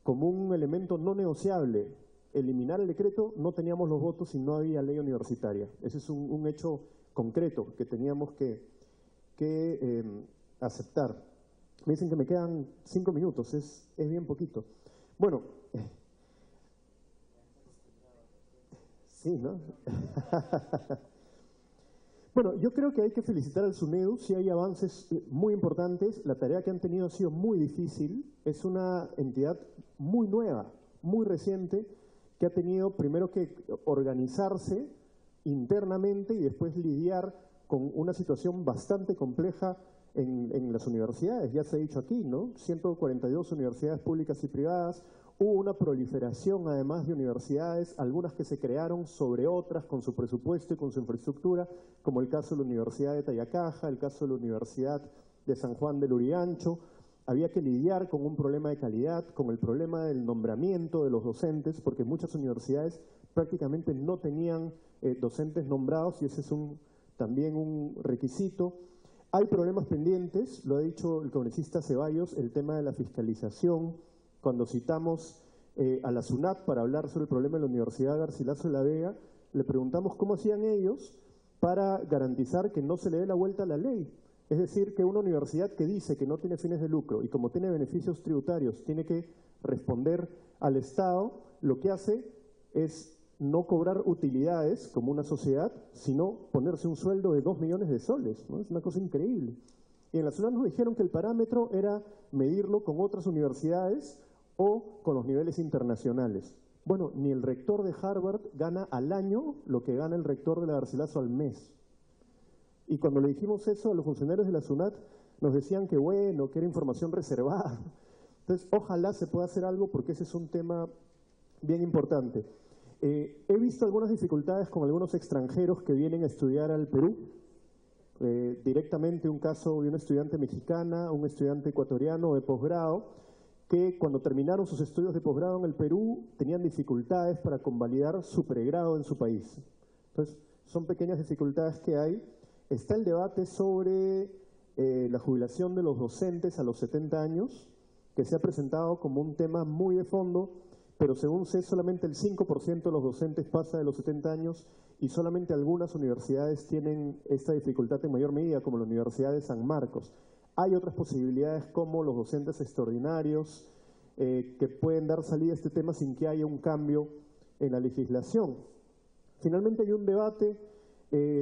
como un elemento no negociable eliminar el decreto, no teníamos los votos y no había ley universitaria. Ese es un hecho concreto que teníamos que aceptar. Me dicen que me quedan 5 minutos, es bien poquito. Bueno, sí, ¿no? Bueno, yo creo que hay que felicitar al SUNEDU, sí hay avances muy importantes, la tarea que han tenido ha sido muy difícil, es una entidad muy nueva, muy reciente, que ha tenido primero que organizarse internamente y después lidiar con una situación bastante compleja en las universidades. Ya se ha dicho aquí, ¿no? 142 universidades públicas y privadas, hubo una proliferación además de universidades, algunas que se crearon sobre otras con su presupuesto y con su infraestructura, como el caso de la Universidad de Tayacaja, el caso de la Universidad de San Juan del Lurigancho. Había que lidiar con un problema de calidad, con el problema del nombramiento de los docentes, porque muchas universidades prácticamente no tenían docentes nombrados y ese es también un requisito. Hay problemas pendientes, lo ha dicho el congresista Ceballos, el tema de la fiscalización. Cuando citamos a la SUNAT para hablar sobre el problema de la Universidad Garcilaso de la Vega, le preguntamos cómo hacían ellos para garantizar que no se le dé la vuelta a la ley. Es decir, que una universidad que dice que no tiene fines de lucro y como tiene beneficios tributarios tiene que responder al Estado, lo que hace es no cobrar utilidades como una sociedad, sino ponerse un sueldo de 2 millones de soles, ¿no? Es una cosa increíble. Y en la SUNAT nos dijeron que el parámetro era medirlo con otras universidades o con los niveles internacionales. Bueno, ni el rector de Harvard gana al año lo que gana el rector de la Garcilaso al mes. Y cuando le dijimos eso a los funcionarios de la SUNAT, nos decían que bueno, que era información reservada. Entonces, ojalá se pueda hacer algo porque ese es un tema bien importante. He visto algunas dificultades con algunos extranjeros que vienen a estudiar al Perú. Directamente un caso de una estudiante mexicana, un estudiante ecuatoriano de posgrado, que cuando terminaron sus estudios de posgrado en el Perú tenían dificultades para convalidar su pregrado en su país. Entonces, son pequeñas dificultades que hay. Está el debate sobre la jubilación de los docentes a los 70 años, que se ha presentado como un tema muy de fondo, pero según sé, solamente el 5% de los docentes pasa de los 70 años y solamente algunas universidades tienen esta dificultad en mayor medida, como la Universidad de San Marcos. Hay otras posibilidades como los docentes extraordinarios que pueden dar salida a este tema sin que haya un cambio en la legislación. Finalmente hay un debate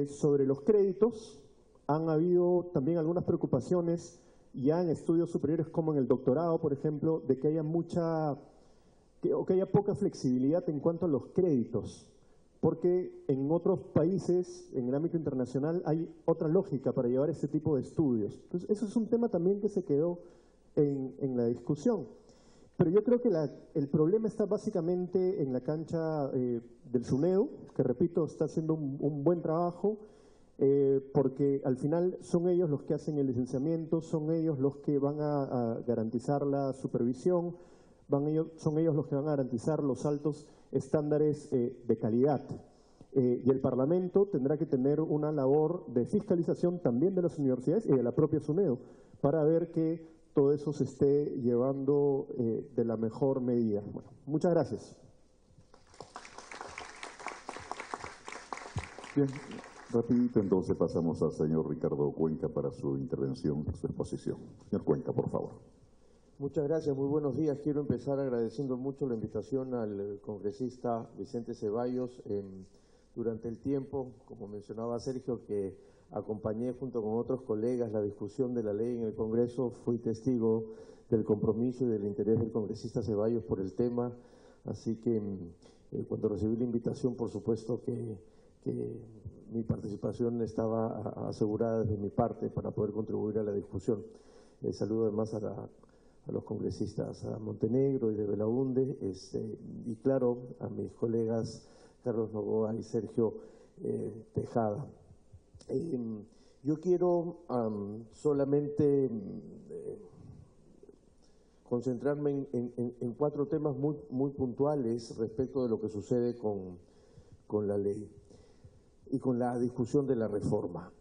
sobre los créditos. Han habido también algunas preocupaciones ya en estudios superiores como en el doctorado, por ejemplo, de que haya que haya poca flexibilidad en cuanto a los créditos, porque en otros países, en el ámbito internacional, hay otra lógica para llevar este tipo de estudios. Entonces, eso es un tema también que se quedó en la discusión. Pero yo creo que el problema está básicamente en la cancha del SUNEDU, que repito, está haciendo un buen trabajo, porque al final son ellos los que hacen el licenciamiento, son ellos los que van a garantizar la supervisión, son ellos los que van a garantizar los altos estándares de calidad. Y el Parlamento tendrá que tener una labor de fiscalización también de las universidades y de la propia SUNEDU para ver que todo eso se esté llevando de la mejor medida. Bueno, muchas gracias. Bien, rapidito entonces pasamos al señor Ricardo Cuenca para su intervención, su exposición. Señor Cuenca, por favor. Muchas gracias, muy buenos días. Quiero empezar agradeciendo mucho la invitación al congresista Vicente Ceballos. Durante el tiempo, como mencionaba Sergio, que acompañé junto con otros colegas la discusión de la ley en el Congreso, fui testigo del compromiso y del interés del congresista Ceballos por el tema, así que cuando recibí la invitación, por supuesto que mi participación estaba asegurada desde mi parte para poder contribuir a la discusión. Saludo además a los congresistas a Montenegro y de Belaunde, y claro, a mis colegas Carlos Noboa y Sergio Tejada. Yo quiero solamente concentrarme en 4 temas muy puntuales respecto de lo que sucede con la ley y con la discusión de la reforma.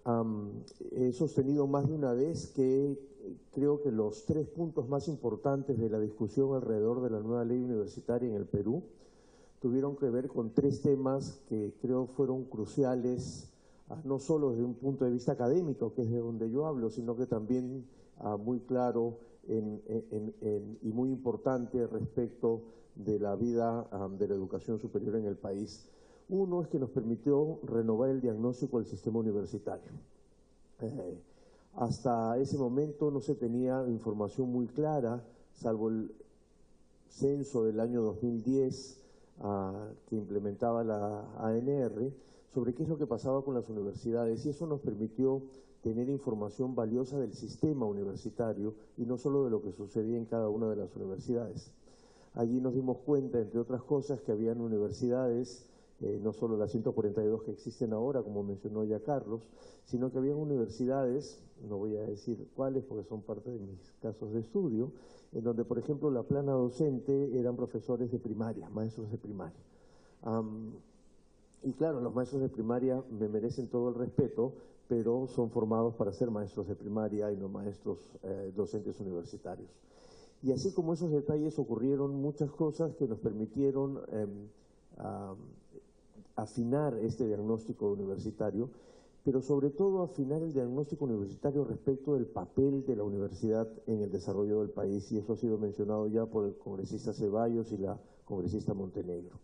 He sostenido más de una vez que creo que los 3 puntos más importantes de la discusión alrededor de la nueva ley universitaria en el Perú tuvieron que ver con 3 temas que creo fueron cruciales, no solo desde un punto de vista académico, que es de donde yo hablo, sino que también muy claro y muy importante respecto de la vida de la educación superior en el país. Uno es que nos permitió renovar el diagnóstico del sistema universitario. Hasta ese momento no se tenía información muy clara, salvo el censo del año 2010 que implementaba la ANR, sobre qué es lo que pasaba con las universidades, y eso nos permitió tener información valiosa del sistema universitario y no solo de lo que sucedía en cada una de las universidades. Allí nos dimos cuenta, entre otras cosas, que habían universidades, no solo las 142 que existen ahora, como mencionó ya Carlos, sino que habían universidades, no voy a decir cuáles porque son parte de mis casos de estudio, en donde, por ejemplo, la plana docente eran profesores de primaria, maestros de primaria. Y claro, los maestros de primaria me merecen todo el respeto, pero son formados para ser maestros de primaria y no maestros docentes universitarios. Y así como esos detalles ocurrieron muchas cosas que nos permitieron afinar este diagnóstico universitario, pero sobre todo afinar el diagnóstico universitario respecto del papel de la universidad en el desarrollo del país, y eso ha sido mencionado ya por el congresista Ceballos y la congresista Montenegro.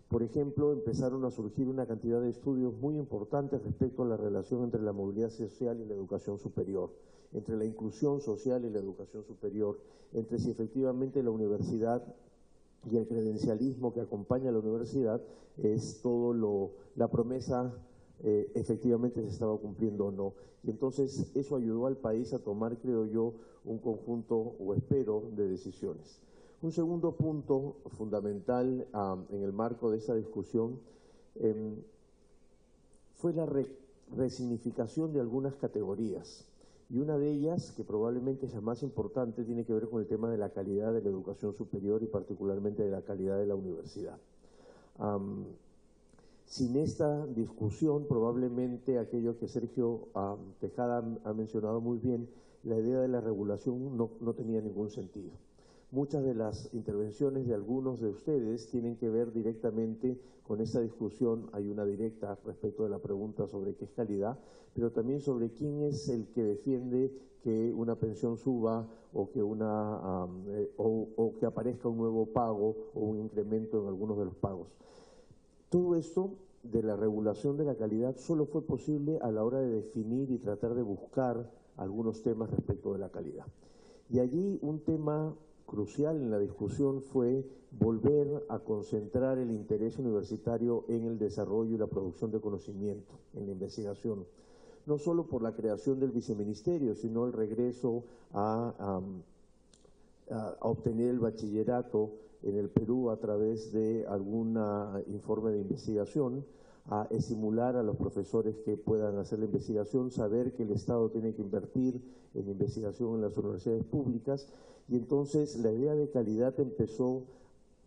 Por ejemplo, empezaron a surgir una cantidad de estudios muy importantes respecto a la relación entre la movilidad social y la educación superior, entre la inclusión social y la educación superior, entre si efectivamente la universidad y el credencialismo que acompaña a la universidad es todo la promesa efectivamente se estaba cumpliendo o no. Y entonces eso ayudó al país a tomar, creo yo, un conjunto, o espero, de decisiones. Un segundo punto fundamental en el marco de esta discusión fue la resignificación de algunas categorías. Y una de ellas, que probablemente es la más importante, tiene que ver con el tema de la calidad de la educación superior y particularmente de la calidad de la universidad. Sin esta discusión, probablemente aquello que Sergio Tejada ha mencionado muy bien, la idea de la regulación no tenía ningún sentido. Muchas de las intervenciones de algunos de ustedes tienen que ver directamente con esa discusión. Hay una directa respecto de la pregunta sobre qué es calidad, pero también sobre quién es el que defiende que una pensión suba o que, o que aparezca un nuevo pago o un incremento en algunos de los pagos. Todo esto de la regulación de la calidad solo fue posible a la hora de definir y tratar de buscar algunos temas respecto de la calidad. Y allí un tema crucial en la discusión fue volver a concentrar el interés universitario en el desarrollo y la producción de conocimiento, en la investigación. No solo por la creación del viceministerio, sino el regreso a obtener el bachillerato en el Perú a través de algún informe de investigación, a estimular a los profesores que puedan hacer la investigación, saber que el Estado tiene que invertir en investigación en las universidades públicas, y entonces la idea de calidad empezó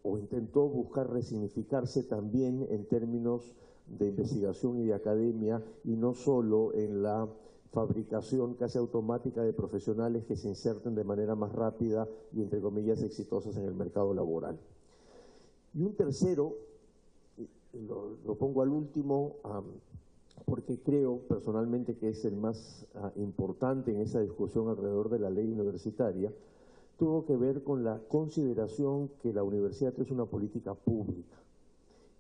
o intentó buscar resignificarse también en términos de investigación y de academia, y no solo en la fabricación casi automática de profesionales que se inserten de manera más rápida y, entre comillas, exitosas en el mercado laboral. Y un tercero, lo pongo al último, porque creo personalmente que es el más importante en esa discusión alrededor de la ley universitaria, tuvo que ver con la consideración que la universidad es una política pública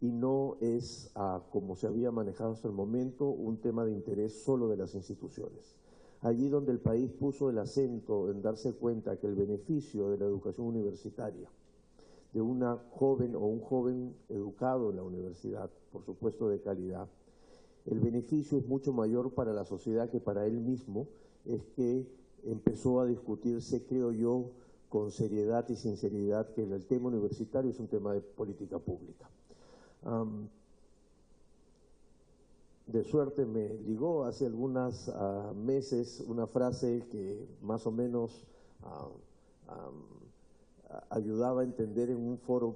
y no es, como se había manejado hasta el momento, un tema de interés solo de las instituciones. Allí donde el país puso el acento en darse cuenta que el beneficio de la educación universitaria, de una joven o un joven educado en la universidad, por supuesto de calidad, el beneficio es mucho mayor para la sociedad que para él mismo, es que empezó a discutirse, creo yo, con seriedad y sinceridad, que el tema universitario es un tema de política pública. De suerte me llegó hace algunos meses una frase que más o menos ayudaba a entender en un foro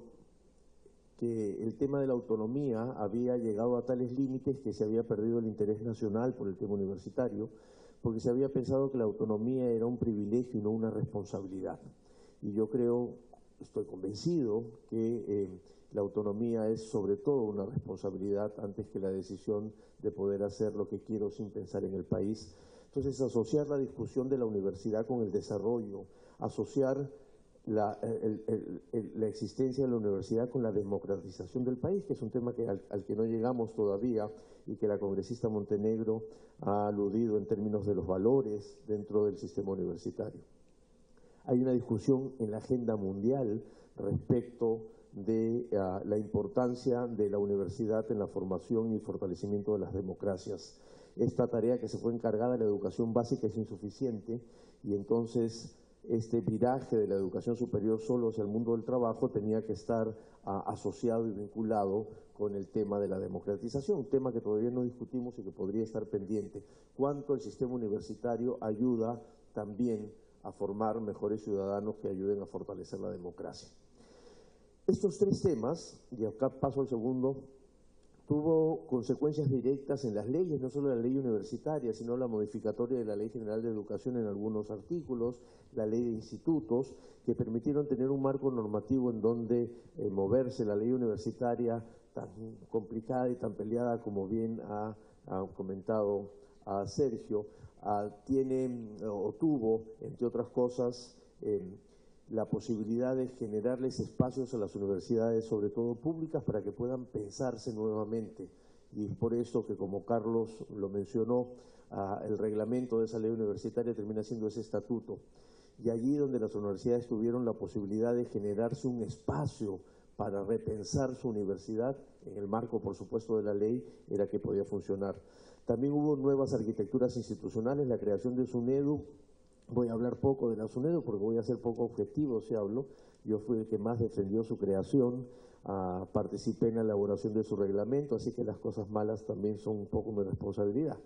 que el tema de la autonomía había llegado a tales límites que se había perdido el interés nacional por el tema universitario, porque se había pensado que la autonomía era un privilegio y no una responsabilidad. Y yo creo, estoy convencido que la autonomía es sobre todo una responsabilidad antes que la decisión de poder hacer lo que quiero sin pensar en el país. Entonces, asociar la discusión de la universidad con el desarrollo, asociar la existencia de la universidad con la democratización del país, que es un tema al que no llegamos todavía y que la congresista Montenegro ha aludido en términos de los valores dentro del sistema universitario. Hay una discusión en la agenda mundial respecto de la importancia de la universidad en la formación y fortalecimiento de las democracias. Esta tarea que se fue encargada de la educación básica es insuficiente, y entonces este viraje de la educación superior solo hacia el mundo del trabajo tenía que estar asociado y vinculado con el tema de la democratización, un tema que todavía no discutimos y que podría estar pendiente. ¿Cuánto el sistema universitario ayuda también a formar mejores ciudadanos que ayuden a fortalecer la democracia? Estos tres temas, y acá paso al segundo, tuvo consecuencias directas en las leyes, no solo la ley universitaria, sino la modificatoria de la Ley General de Educación en algunos artículos, la ley de institutos, que permitieron tener un marco normativo en donde moverse. La ley universitaria, tan complicada y tan peleada como bien ha comentado a Sergio, tiene o tuvo, entre otras cosas, la posibilidad de generarles espacios a las universidades, sobre todo públicas, para que puedan pensarse nuevamente. Y es por eso que, como Carlos lo mencionó, el reglamento de esa ley universitaria termina siendo ese estatuto. Y allí donde las universidades tuvieron la posibilidad de generarse un espacio para repensar su universidad, en el marco, por supuesto, de la ley, era que podía funcionar. También hubo nuevas arquitecturas institucionales, la creación de SUNEDU. Voy a hablar poco de la SUNEDU porque voy a ser poco objetivo si hablo. Yo fui el que más defendió su creación, participé en la elaboración de su reglamento, así que las cosas malas también son un poco mi responsabilidad.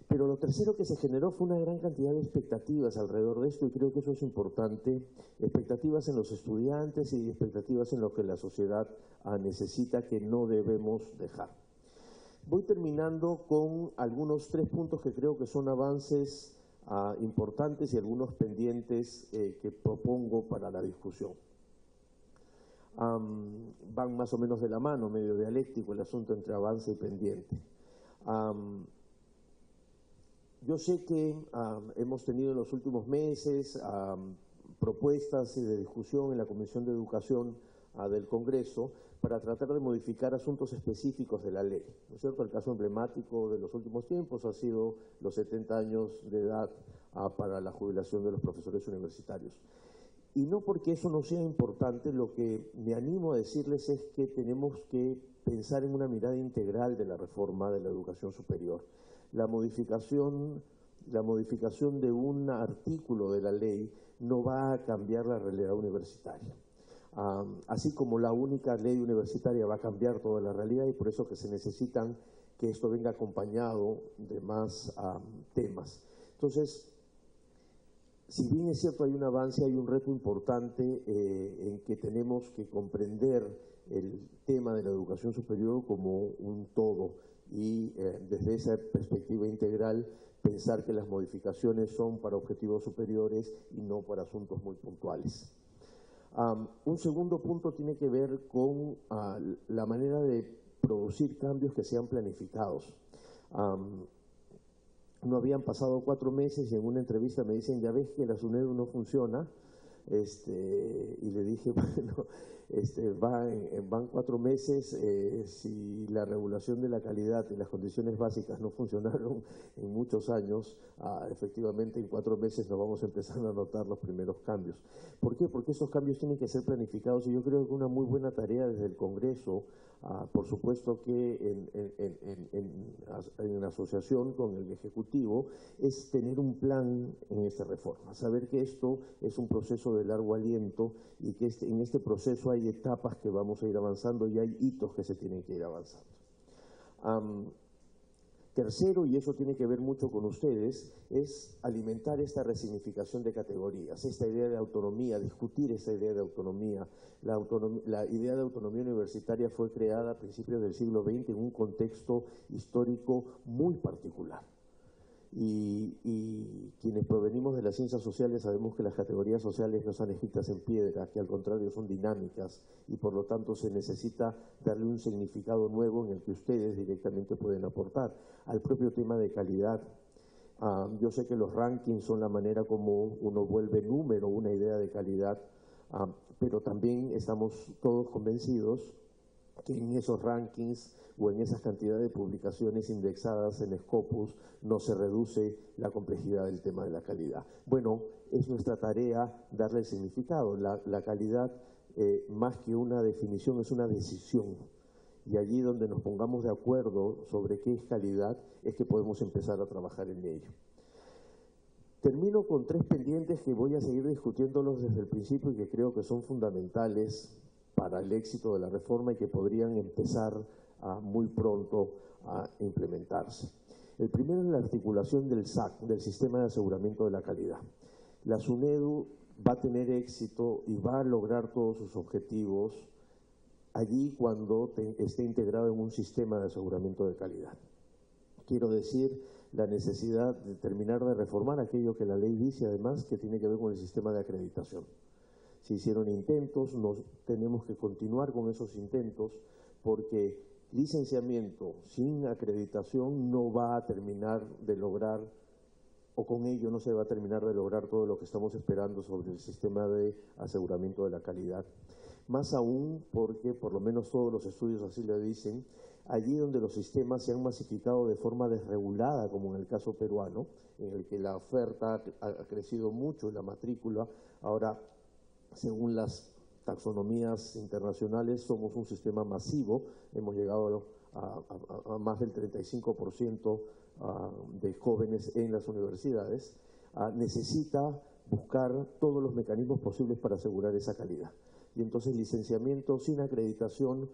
Pero lo tercero que se generó fue una gran cantidad de expectativas alrededor de esto, y creo que eso es importante, expectativas en los estudiantes y expectativas en lo que la sociedad necesita, que no debemos dejar. Voy terminando con algunos tres puntos que creo que son avances importantes y algunos pendientes que propongo para la discusión. Van más o menos de la mano, medio dialéctico el asunto entre avance y pendiente. Yo sé que hemos tenido en los últimos meses propuestas de discusión en la Comisión de Educación del Congreso para tratar de modificar asuntos específicos de la ley, ¿no es cierto? El caso emblemático de los últimos tiempos ha sido los 70 años de edad para la jubilación de los profesores universitarios. Y no porque eso no sea importante, lo que me animo a decirles es que tenemos que pensar en una mirada integral de la reforma de la educación superior. La modificación de un artículo de la ley no va a cambiar la realidad universitaria. Así como la única ley universitaria va a cambiar toda la realidad, y por eso que se necesitan que esto venga acompañado de más temas. Entonces, si bien es cierto hay un avance, hay un reto importante en que tenemos que comprender el tema de la educación superior como un todo y desde esa perspectiva integral pensar que las modificaciones son para objetivos superiores y no para asuntos muy puntuales. Un segundo punto tiene que ver con la manera de producir cambios que sean planificados. No habían pasado 4 meses y en una entrevista me dicen, ya ves que la SUNEDU no funciona, y le dije, bueno, van 4 meses, si la regulación de la calidad y las condiciones básicas no funcionaron en muchos años, efectivamente en 4 meses nos vamos a empezar a notar los primeros cambios. ¿Por qué? Porque esos cambios tienen que ser planificados y yo creo que una muy buena tarea desde el Congreso, por supuesto que en asociación con el Ejecutivo, es tener un plan en esta reforma, saber que esto es un proceso de largo aliento y que en este proceso hay etapas que vamos a ir avanzando y hay hitos que se tienen que ir avanzando. Tercero, y eso tiene que ver mucho con ustedes, es alimentar esta resignificación de categorías, esta idea de autonomía, discutir esta idea de autonomía. La idea de autonomía universitaria fue creada a principios del siglo XX en un contexto histórico muy particular. Y quienes provenimos de las ciencias sociales sabemos que las categorías sociales no son escritas en piedra, que al contrario son dinámicas y por lo tanto se necesita darle un significado nuevo en el que ustedes directamente pueden aportar. Al propio tema de calidad, yo sé que los rankings son la manera como uno vuelve número una idea de calidad, pero también estamos todos convencidos que en esos rankings o en esas cantidades de publicaciones indexadas en Scopus no se reduce la complejidad del tema de la calidad. Bueno, es nuestra tarea darle el significado. La calidad, más que una definición, es una decisión. Y allí donde nos pongamos de acuerdo sobre qué es calidad, es que podemos empezar a trabajar en ello. Termino con 3 pendientes que voy a seguir discutiéndolos desde el principio y que creo que son fundamentales para el éxito de la reforma y que podrían empezar muy pronto a implementarse. El primero es la articulación del SAC, del Sistema de Aseguramiento de la Calidad. La SUNEDU va a tener éxito y va a lograr todos sus objetivos allí cuando esté integrado en un sistema de aseguramiento de calidad. Quiero decir, la necesidad de terminar de reformar aquello que la ley dice, además, que tiene que ver con el sistema de acreditación. Se hicieron intentos, tenemos que continuar con esos intentos porque licenciamiento sin acreditación no va a terminar de lograr, o con ello no se va a terminar de lograr todo lo que estamos esperando sobre el sistema de aseguramiento de la calidad. Más aún porque, por lo menos todos los estudios así lo dicen, allí donde los sistemas se han masificado de forma desregulada, como en el caso peruano, en el que la oferta ha crecido mucho, la matrícula, ahora, según las taxonomías internacionales, somos un sistema masivo, hemos llegado a más del 35% de jóvenes en las universidades, necesita buscar todos los mecanismos posibles para asegurar esa calidad. Y entonces licenciamiento sin acreditación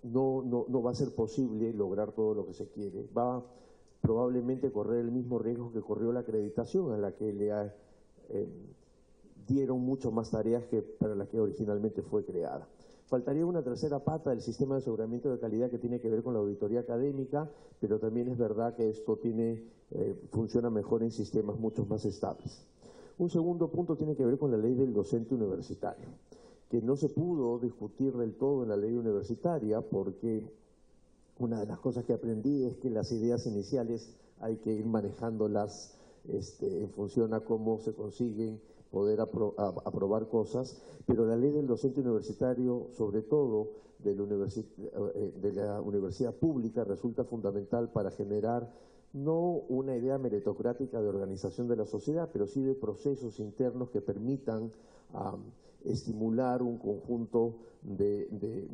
no va a ser posible lograr todo lo que se quiere. Va probablemente correr el mismo riesgo que corrió la acreditación, a la que le dieron mucho más tareas que para las que originalmente fue creada. Faltaría una tercera pata del sistema de aseguramiento de calidad que tiene que ver con la auditoría académica, pero también es verdad que esto funciona mejor en sistemas mucho más estables. Un segundo punto tiene que ver con la ley del docente universitario, que no se pudo discutir del todo en la ley universitaria porque una de las cosas que aprendí es que las ideas iniciales hay que ir manejándolas en función a cómo se consiguen poder aprobar cosas, pero la ley del docente universitario, sobre todo de la universidad pública, resulta fundamental para generar no una idea meritocrática de organización de la sociedad, pero sí de procesos internos que permitan estimular un conjunto de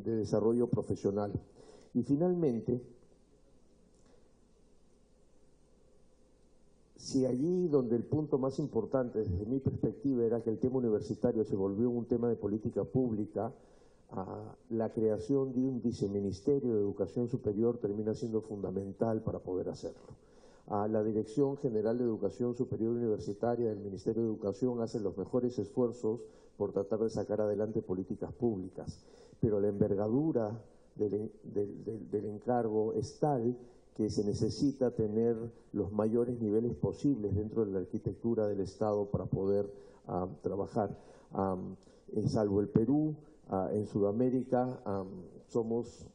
desarrollo profesional. Y finalmente, si allí donde el punto más importante desde mi perspectiva era que el tema universitario se volvió un tema de política pública, la creación de un viceministerio de Educación Superior termina siendo fundamental para poder hacerlo. La Dirección General de Educación Superior Universitaria del Ministerio de Educación hace los mejores esfuerzos por tratar de sacar adelante políticas públicas, pero la envergadura del encargo es tal que se necesita tener los mayores niveles posibles dentro de la arquitectura del Estado para poder trabajar. Salvo el Perú, en Sudamérica somos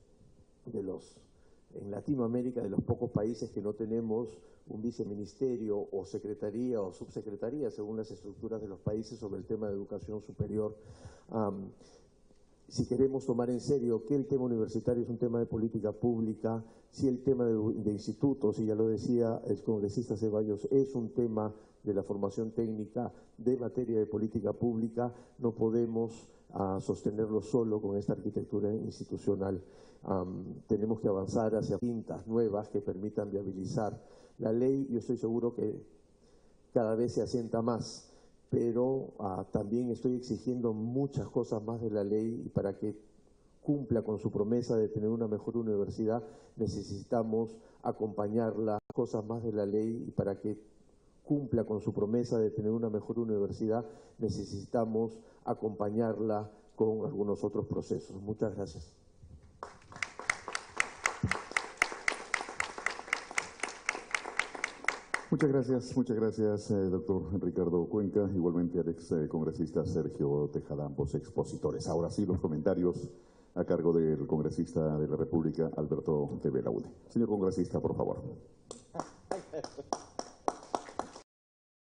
en Latinoamérica de los pocos países que no tenemos un viceministerio o secretaría o subsecretaría, según las estructuras de los países, sobre el tema de educación superior. Si queremos tomar en serio que el tema universitario es un tema de política pública, si el tema de institutos, y ya lo decía el congresista Ceballos, es un tema de la formación técnica de materia de política pública, no podemos sostenerlo solo con esta arquitectura institucional. Tenemos que avanzar hacia tintas nuevas que permitan viabilizar la ley. Yo estoy seguro que cada vez se asienta más, pero también estoy exigiendo muchas cosas más de la ley, y para que cumpla con su promesa de tener una mejor universidad necesitamos acompañarla. Cosas más de la ley, y para que cumpla con su promesa de tener una mejor universidad necesitamos acompañarla con algunos otros procesos. Muchas gracias. Muchas gracias, doctor Ricardo Cuenca, igualmente al ex congresista Sergio Tejada, ambos expositores. Ahora sí, los comentarios a cargo del congresista de la República, Alberto de Belaúnde. Señor congresista, por favor.